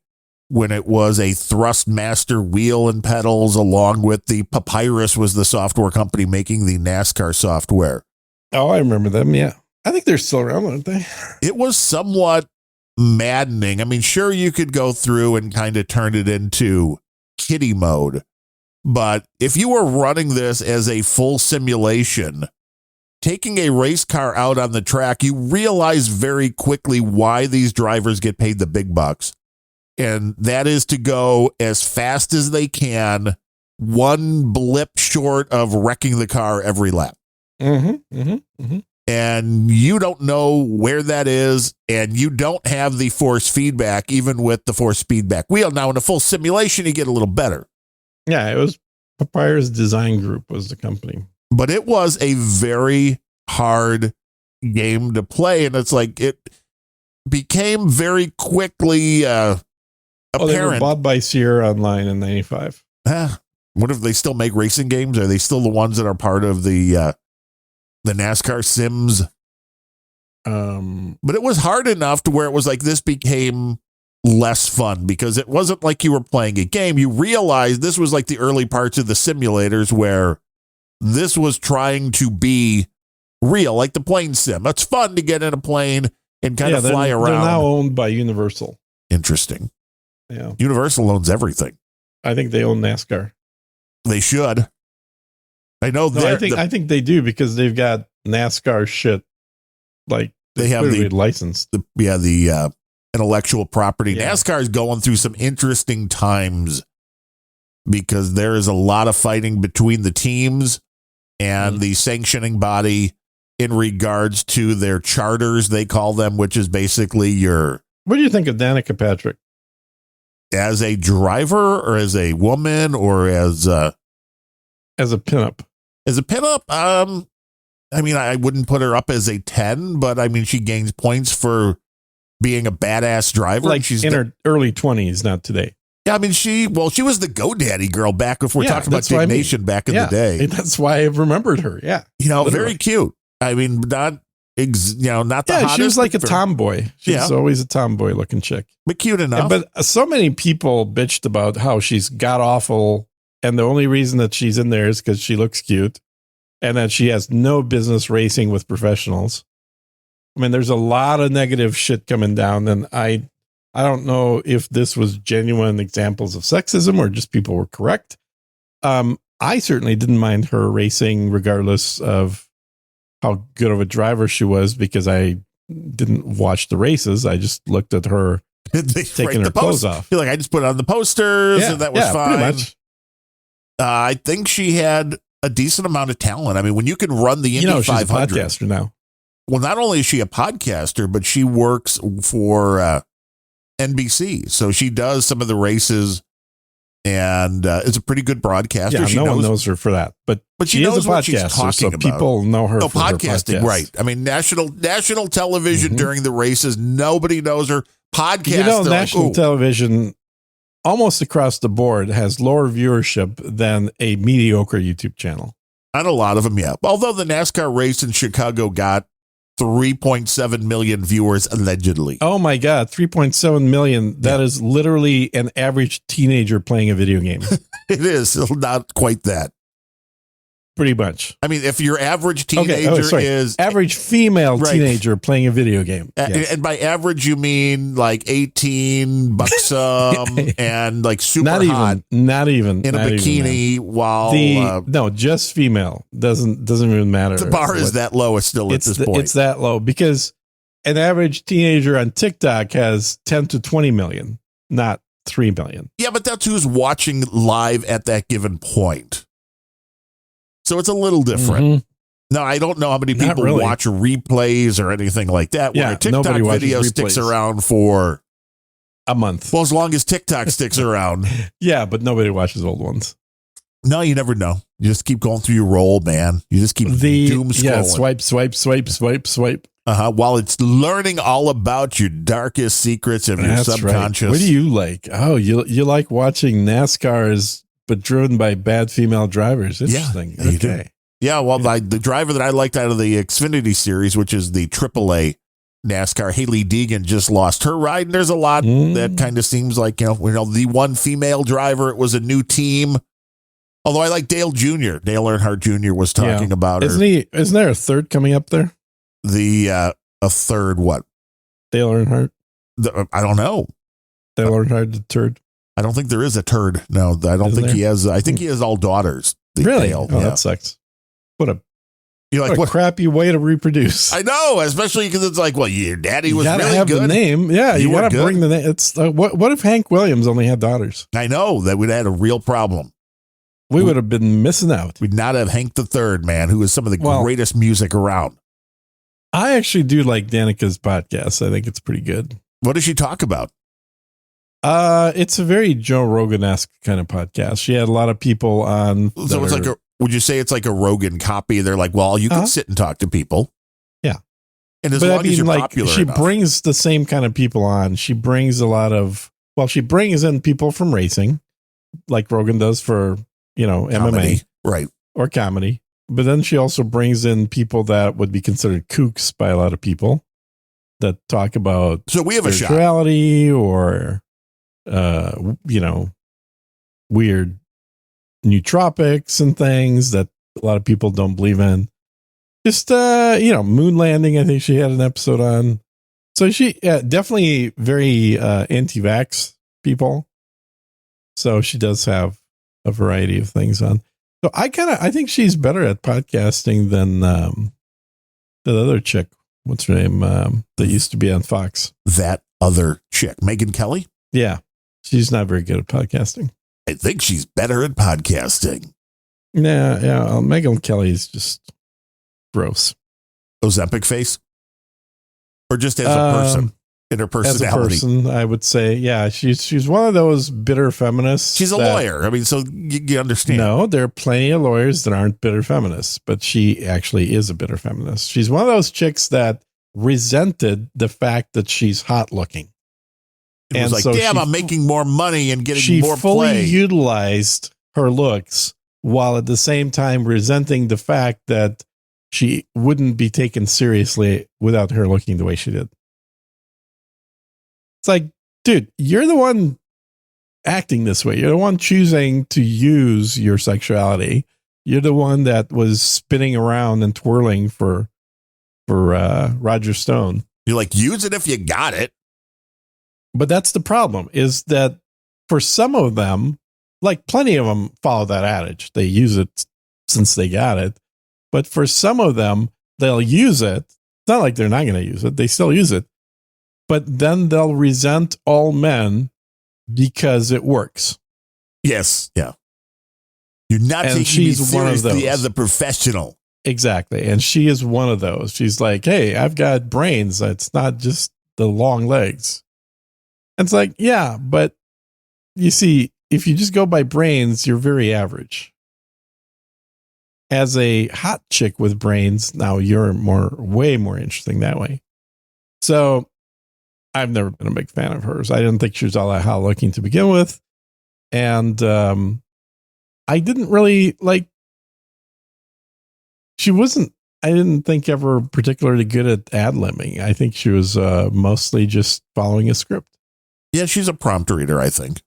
when it was a Thrustmaster wheel and pedals, along with the Papyrus was the software company making the NASCAR software. Oh, I remember them. Yeah. I think they're still around, aren't they? It was somewhat maddening. I mean, sure, you could go through and kind of turn it into kiddie mode, but if you were running this as a full simulation, taking a race car out on the track, you realize very quickly why these drivers get paid the big bucks. And that is to go as fast as they can, one blip short of wrecking the car every lap. And you don't know where that is, and you don't have the force feedback, even with the force feedback wheel. Now, in a full simulation, you get a little better. Yeah, it was Papyrus Design Group was the company. But it was a very hard game to play, and it's like it became very quickly apparent. They were bought by Sierra Online in 95. What if they still make racing games? Are they still the ones that are part of the NASCAR Sims? But it was hard enough to where it was like this became less fun because it wasn't like you were playing a game. You realized this was like the early parts of the simulators where this was trying to be real, like the plane sim. It's fun to get in a plane and kind of fly around. They're now owned by Universal. Interesting. Yeah. Universal owns everything. I think they own NASCAR. They should. I know. No, I think they do because they've got NASCAR shit. Like they have the license. The intellectual property. Yeah. NASCAR is going through some interesting times because there is a lot of fighting between the teams and the sanctioning body in regards to their charters, they call them, which is basically your. What do you think of Danica Patrick? As a driver or as a woman or as a pinup? As a pinup, I mean, I wouldn't put her up as a 10, but I mean, she gains points for being a badass driver. Like she's in her early 20s, not today. Yeah, I mean, she was the GoDaddy girl back if we're talking about Dig Nation back in the day. That's why I remembered her. Yeah. Very cute. I mean, not the hottest. She was like a tomboy. She was always a tomboy looking chick. But cute enough. But so many people bitched about how she's god awful. And the only reason that she's in there is because she looks cute and that she has no business racing with professionals. I mean, there's a lot of negative shit coming down. And I don't know if this was genuine examples of sexism or just people were correct. I certainly didn't mind her racing regardless of how good of a driver she was because I didn't watch the races. I just looked at her taking her clothes off. Feel like I just put on the posters and that was fine. Pretty much. I think she had a decent amount of talent. I mean, when you can run the Indy 500. She's a podcaster now. Well, not only is she a podcaster, but she works for NBC. So she does some of the races and is a pretty good broadcaster. Yeah, no one knows her for that. But she is a podcaster, so people know her for podcasting, her podcast. Right. I mean, national television during the races, nobody knows her. Podcast. National television almost across the board has lower viewership than a mediocre YouTube channel. On a lot of them, yeah. Although the NASCAR race in Chicago got 3.7 million viewers allegedly. Oh my God, 3.7 million. That is literally an average teenager playing a video game. It is not quite that. Pretty much. I mean, if your average teenager is average female teenager playing a video game. And by average, you mean like 18, buxom, and like super hot. Not even in a bikini while no, just female. Doesn't even matter. The bar is that low still at this point. It's that low because an average teenager on TikTok has 10 to 20 million, not 3 million. Yeah, but that's who's watching live at that given point. So it's a little different. No, I don't know how many people watch replays or anything like that. Where a TikTok video sticks around for a month. Well, as long as TikTok sticks around. Yeah, but nobody watches old ones. No, you never know. You just keep going through your roll, man. You just keep doom scrolling. Yeah, swipe. While it's learning all about your darkest secrets of your subconscious. Right. What do you like? Oh, you like watching NASCARs, but driven by bad female drivers. Interesting. Yeah, okay. Yeah, well, the driver that I liked out of the Xfinity series, which is the AAA NASCAR. Haley Deegan just lost her ride, and there's a lot that kind of seems like, the one female driver, it was a new team. Although I like Dale Jr. Dale Earnhardt Jr. was talking about her. Isn't there a third coming up there? A third what? Dale Earnhardt? I don't know. Dale Earnhardt the third? I don't think there is a turd. No, I don't think he has. I think he has all daughters. Really? Dale. Oh, that sucks. What a what crappy way to reproduce. I know, especially because it's like, well, your daddy was really really have good. The name. Yeah, you got to bring the name. It's what if Hank Williams only had daughters? I know that we'd had a real problem. We would have been missing out. We'd not have Hank the Third, man, who is some of the greatest music around. I actually do like Danica's podcast. I think it's pretty good. What does she talk about? It's a very Joe Rogan-esque kind of podcast. She had a lot of people on. So it's would you say it's like a Rogan copy? They're like, well, you can sit and talk to people. Yeah. And as long as you're popular she enough. brings the same kind of people on. She brings she brings in people from racing, like Rogan does for, comedy, MMA. right. Or comedy. But then she also brings in people that would be considered kooks by a lot of people that talk about so we have spirituality or, weird nootropics and things that a lot of people don't believe in. Just, moon landing, I think she had an episode on. So she definitely very anti-vax people. So she does have a variety of things on. So I think she's better at podcasting than the other chick. What's her name? That used to be on Fox. That other chick, Megyn Kelly? Yeah. She's not very good at podcasting. I think she's better at podcasting. Yeah. Megyn Kelly is just gross. Ozempic face? Or just as a person? In her personality? As a person, I would say, yeah. She's one of those bitter feminists. She's a lawyer. I mean, so you understand. No, there are plenty of lawyers that aren't bitter feminists, but she actually is a bitter feminist. She's one of those chicks that resented the fact that she's hot looking. It was like, so damn, I'm making more money and getting more play. She fully utilized her looks while at the same time resenting the fact that she wouldn't be taken seriously without her looking the way she did. It's like, dude, you're the one acting this way. You're the one choosing to use your sexuality. You're the one that was spinning around and twirling for Roger Stone. You're like, use it if you got it. But that's the problem, is that for some of them, like plenty of them follow that adage. They use it since they got it. But for some of them, they'll use it. It's not like they're not going to use it. They still use it. But then they'll resent all men because it works. Yes. Yeah. You're not taking me seriously as a professional. Exactly. And she is one of those. She's like, hey, I've got brains. It's not just the long legs. And it's like, yeah, but you see, if you just go by brains, you're very average. As a hot chick with brains, now you're way more interesting that way. So I've never been a big fan of hers. I didn't think she was all that hot looking to begin with. And I didn't really like, I didn't think ever particularly good at ad-libbing. I think she was mostly just following a script. Yeah, she's a prompt reader, I think.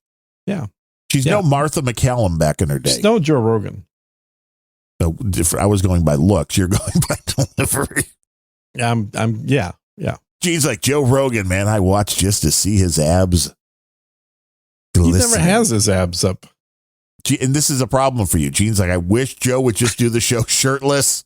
Yeah. She's no Martha McCallum back in her day. She's no Joe Rogan. No, I was going by looks. You're going by delivery. Yeah. Gene's like, Joe Rogan, man, I watch just to see his abs. He never has his abs up. And this is a problem for you. Gene's like, I wish Joe would just do the show shirtless.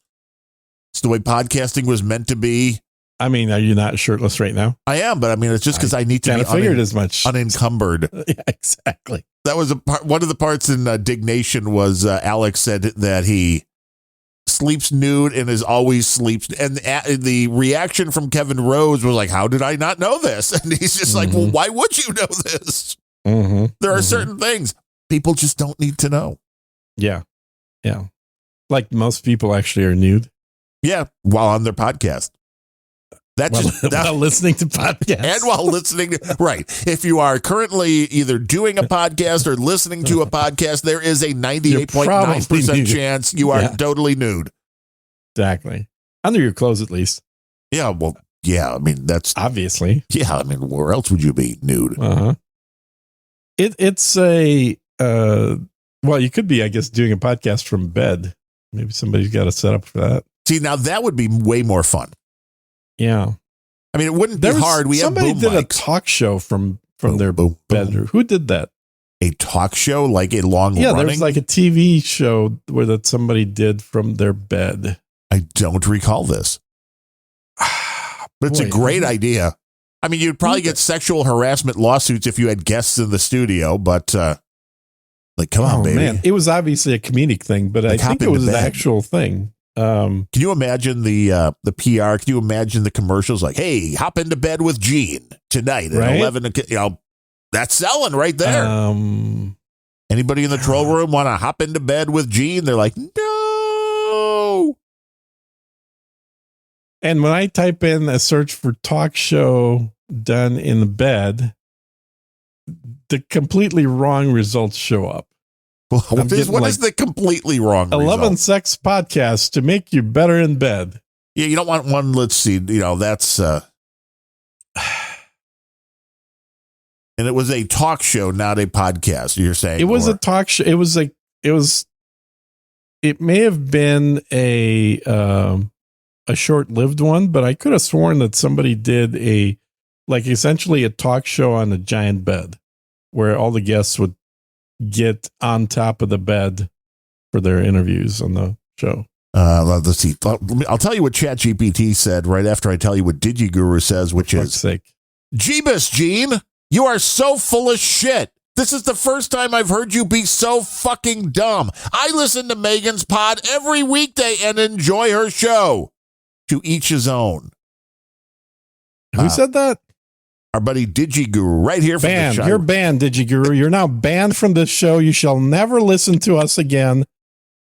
It's the way podcasting was meant to be. I mean, are you not shirtless right now? I am, but I mean, it's just because I need to be as much unencumbered. Yeah, exactly. That was one of the parts in Dignation was Alex said that he sleeps nude and is always sleeps. And the reaction from Kevin Rose was like, how did I not know this? And he's just like, well, why would you know this? There are certain things people just don't need to know. Yeah. Yeah. Like most people actually are nude. Yeah. While on their podcast. While listening to podcasts. And while listening to, right. If you are currently either doing a podcast or listening to a podcast, there is a 98.9% chance you are totally nude. Exactly. Under your clothes, at least. Yeah. Well, yeah, I mean, that's obviously. Yeah, I mean, where else would you be nude? It's a well, you could be, I guess, doing a podcast from bed. Maybe somebody's got a setup for that. See, now that would be way more fun. Yeah, I mean, it wouldn't be hard. We have somebody boom did mics. a talk show from their boom, bed. boom. Who did that? A talk show, like a long running? There was like a TV show where that somebody did from their bed. I don't recall this. But it's a great idea. I mean, you'd probably get sexual harassment lawsuits if you had guests in the studio, but like, come on, baby. Man. It was obviously a comedic thing, but I think it was an actual thing. Can you imagine the PR? Can you imagine the commercials like, hey, hop into bed with Gene tonight at 11? You know, that's selling right there. Anybody in the troll room want to hop into bed with Gene? They're like, no. And when I type in a search for talk show done in the bed, the completely wrong results show up. Well, what is the completely wrong 11 result? sex podcasts to make you better in bed. Yeah, you don't want one. Let's see. You know, that's and it was a talk show, not a podcast. You're saying it was a talk show. It may have been a short-lived one, but I could have sworn that somebody did essentially a talk show on a giant bed where all the guests would get on top of the bed for their interviews on the show. Let's see. I'll tell you what ChatGPT said right after I tell you what DigiGuru says, which is, Jeebus, Gene, you are so full of shit. This is the first time I've heard you be so fucking dumb. I listen to Megan's pod every weekday and enjoy her show. To each his own. Who said that? Our buddy DigiGuru, right here from the show. You're banned, DigiGuru. You're now banned from this show. You shall never listen to us again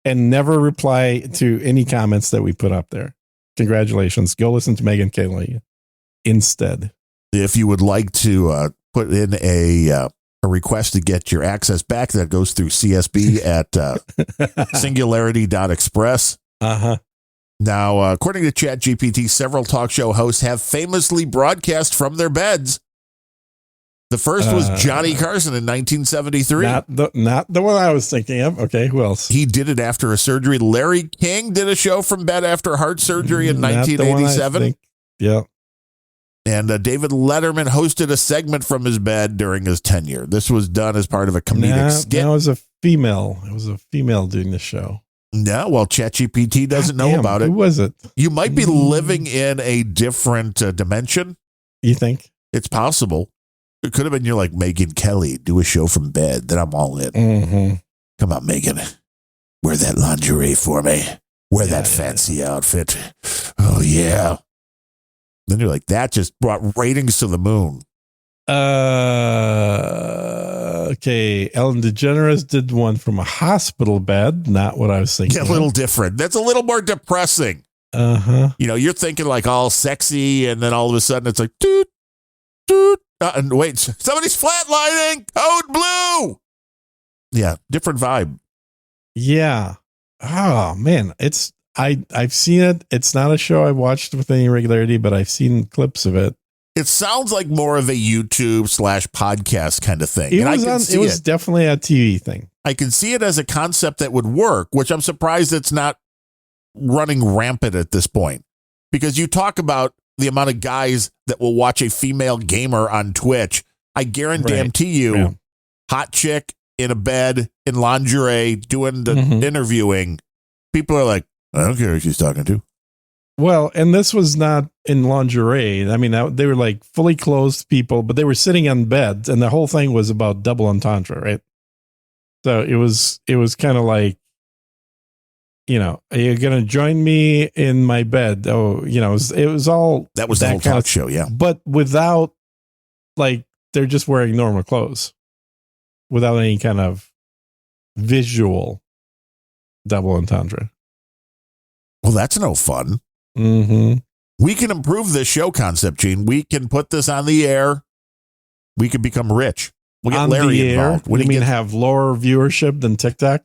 and never reply to any comments that we put up there. Congratulations. Go listen to Megan Kelly instead. If you would like to put in a request to get your access back, that goes through CSB at singularity.express. Now, according to ChatGPT, several talk show hosts have famously broadcast from their beds. The first was Johnny Carson in 1973. Not the one I was thinking of. Okay, who else? He did it after a surgery. Larry King did a show from bed after heart surgery in 1987. Yeah. And David Letterman hosted a segment from his bed during his tenure. This was done as part of a comedic skit. No, it was a female. It was a female doing the show. No, well, ChatGPT doesn't know about it. Who was it? You might be living in a different dimension. You think? It's possible. It could have been you're like, Megan Kelly, do a show from bed. Then I'm all in. Mm-hmm. Come on, Megan. Wear that lingerie for me. Wear that fancy outfit. Oh, yeah. Then you're like, that just brought ratings to the moon. Okay, Ellen DeGeneres did one from a hospital bed. Not what I was thinking. Yeah, a little different. That's a little more depressing. You know, you're thinking like all sexy, and then all of a sudden it's like, doot, doot. And wait, somebody's flatlining. Code blue. Yeah, different vibe. Yeah. Oh man, I've seen it. It's not a show I watched with any regularity, but I've seen clips of it. It sounds like more of a YouTube / podcast kind of thing. It was definitely a TV thing. I can see it as a concept that would work, which I'm surprised it's not running rampant at this point. Because you talk about the amount of guys that will watch a female gamer on Twitch. I guarantee you, hot chick in a bed, in lingerie, doing the interviewing. People are like, I don't care who she's talking to. Well, and this was not in lingerie. I mean, they were like fully clothed people, but they were sitting on beds, and the whole thing was about double entendre, right? So it was kind of like, you know, are you going to join me in my bed? Oh, you know, it was all that was the whole talk show, yeah. But without, like, they're just wearing normal clothes, without any kind of visual double entendre. Well, that's no fun. Mm-hmm. We can improve this show concept, Gene. We can put this on the air. We can become rich. We'll get Larry involved. Have lower viewership than TikTok?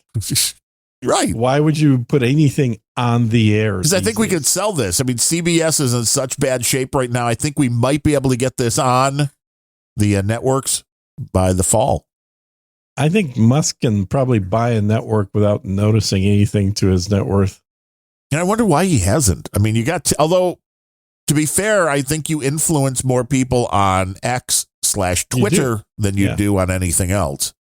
Right. Why would you put anything on the air? Because I think we could sell this. I mean, CBS is in such bad shape right now. I think we might be able to get this on the networks by the fall. I think Musk can probably buy a network without noticing anything to his net worth. And I wonder why he hasn't. I mean, you got although, to be fair, I think you influence more people on X/Twitter than you do on anything else.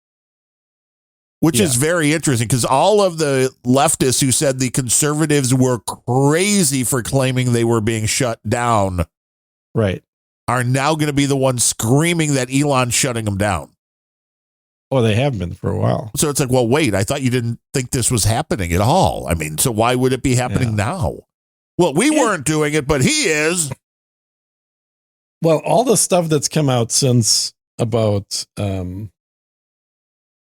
Which is very interesting because all of the leftists who said the conservatives were crazy for claiming they were being shut down, right, are now going to be the ones screaming that Elon's shutting them down. Oh, they have been for a while. So it's like, well, wait, I thought you didn't think this was happening at all. I mean, so why would it be happening now? Well, we weren't doing it, but he is. Well, all the stuff that's come out since about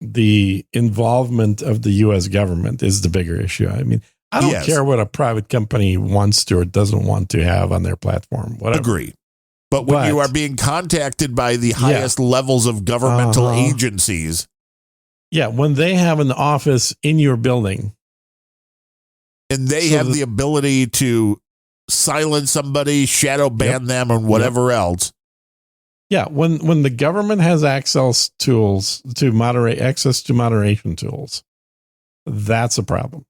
the involvement of the U.S. government is the bigger issue. I mean, I don't care what a private company wants to or doesn't want to have on their platform. Whatever. Agree. But when you are being contacted by the highest levels of governmental agencies. Yeah, when they have an office in your building. And they have the ability to silence somebody, shadow ban them, and whatever else. Yeah, when the government has access to moderation tools, that's a problem.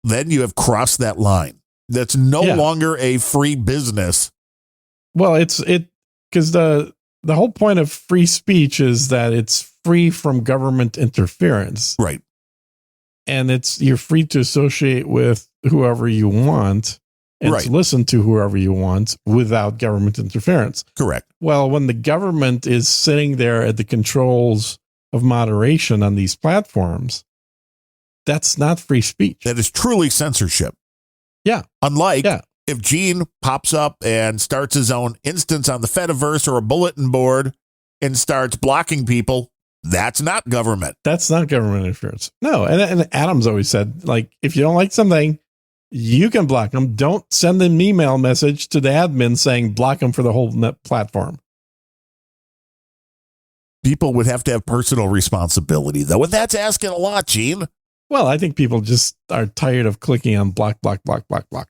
Then you have crossed that line. That's no longer a free business. Well, it's because the whole point of free speech is that it's free from government interference. Right. And you're free to associate with whoever you want and to listen to whoever you want without government interference. Correct. Well, when the government is sitting there at the controls of moderation on these platforms, that's not free speech. That is truly censorship. Yeah. Unlike if Gene pops up and starts his own instance on the Fediverse or a bulletin board and starts blocking people, that's not government. That's not government interference. No. And Adam's always said, like, if you don't like something, you can block them. Don't send an email message to the admin saying block them for the whole net platform. People would have to have personal responsibility, though. And that's asking a lot, Gene. Well, I think people just are tired of clicking on block, block, block, block, block.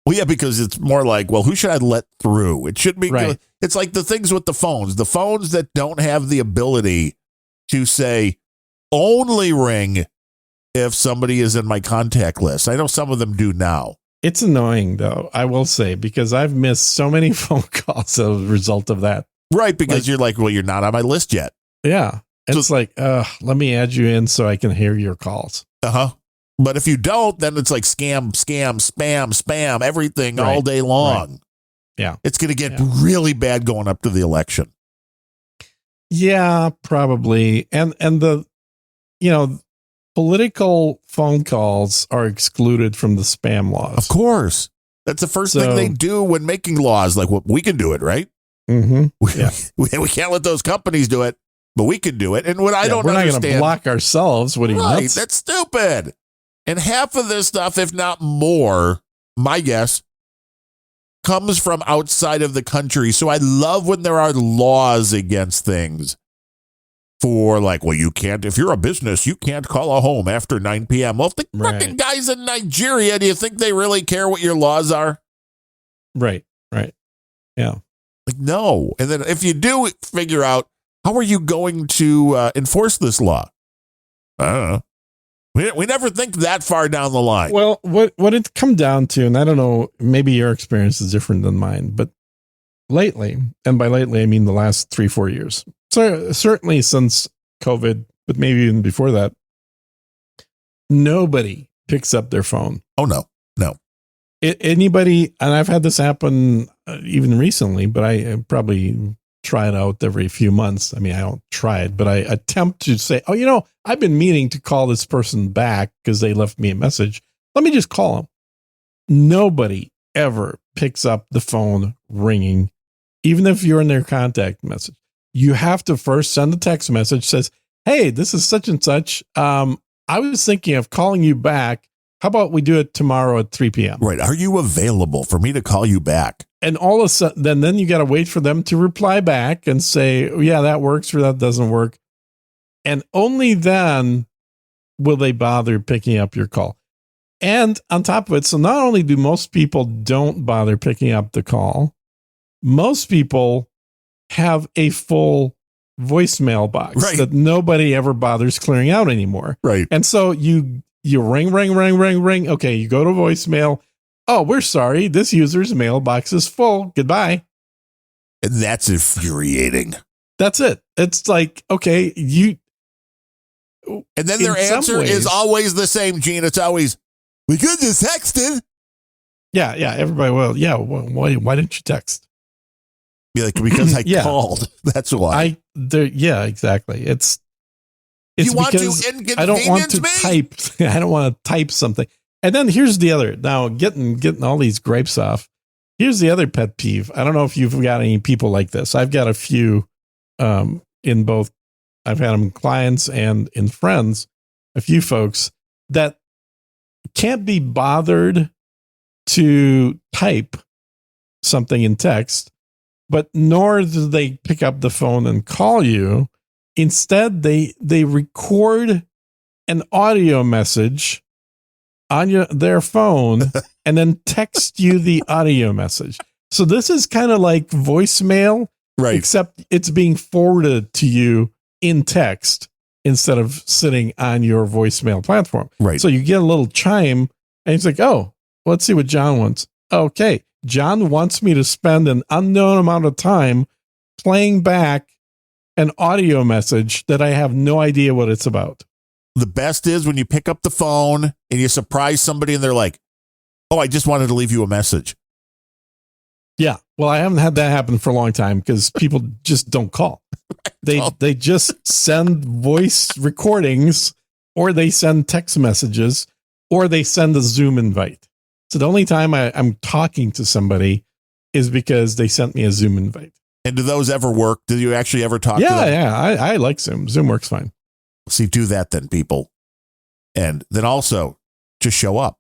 Well, yeah, because it's more like, well, who should I let through? It should be good. It's like the things with the phones that don't have the ability to say only ring if somebody is in my contact list. I know some of them do now. It's annoying, though, I will say, because I've missed so many phone calls as a result of that. Right, because you're like, well, you're not on my list yet. Yeah. And it's like, let me add you in so I can hear your calls. But if you don't, then it's like scam, spam, everything all day long. Right. Yeah. It's going to get really bad going up to the election. Yeah, probably. And the, political phone calls are excluded from the spam laws. Of course. That's the first thing they do when making laws. Like, well, we can do it, right? Mm-hmm. We can't let those companies do it, but we can do it. And what I don't understand. We're not going to block ourselves. What are you nuts? That's stupid. And half of this stuff, if not more, my guess, comes from outside of the country. So I love when there are laws against things for like, well, you can't, if you're a business, you can't call a home after 9 p.m. Well, if the fucking guys in Nigeria, do you think they really care what your laws are? Right. Yeah. Like, no. And then if you do figure out, how are you going to enforce this law? I don't know. We never think that far down the line. Well, what it come down to, and I don't know, maybe your experience is different than mine, but lately, and by lately, I mean the last 3-4 years. So certainly since COVID, but maybe even before that, nobody picks up their phone. Oh, no. Anybody, and I've had this happen even recently, but I probably try it out every few months. I mean, I don't try it, but I attempt to say, I've been meaning to call this person back because they left me a message. Let me just call them. Nobody ever picks up the phone ringing, even if you're in their contact message. You have to first send a text message that says, hey, this is such and such. I was thinking of calling you back. How about we do it tomorrow at 3 p.m.? Right. Are you available for me to call you back? And all of a sudden, then you got to wait for them to reply back and say, yeah, that works or that doesn't work. And only then will they bother picking up your call? And on top of it, so not only do most people don't bother picking up the call, most people have a full voicemail box that nobody ever bothers clearing out anymore. Right. And so you ring. Okay, you go to voicemail. Oh, we're sorry. This user's mailbox is full. Goodbye. And that's infuriating. That's it. It's like, okay, and then their answer is always the same, Gene. It's always, we could just texted. Yeah. Everybody will. Yeah. Why didn't you text? Be like, because I called. That's why. Yeah, exactly. It's you want because to inconvenience I don't want to me? type. I don't want to type something. And then here's the other. Now getting all these gripes off. Here's the other pet peeve. I don't know if you've got any people like this. I've got a few in both. I've had them in clients and in friends. A few folks that can't be bothered to type something in text, but nor do they pick up the phone and call you. Instead, they record an audio message on their phone and then text you the audio message. So this is kind of like voicemail, right? Except it's being forwarded to you in text instead of sitting on your voicemail platform. Right. So you get a little chime and it's like, oh, let's see what John wants. Okay. John wants me to spend an unknown amount of time playing back an audio message that I have no idea what it's about. The best is when you pick up the phone and you surprise somebody and they're like, oh, I just wanted to leave you a message. Yeah. Well, I haven't had that happen for a long time because people just don't call. They just send voice recordings or they send text messages or they send a Zoom invite. So the only time I'm talking to somebody is because they sent me a Zoom invite. And do those ever work? Do you actually ever talk to them? Yeah. I like Zoom. Zoom works fine. See, do that then, people. And then also just show up.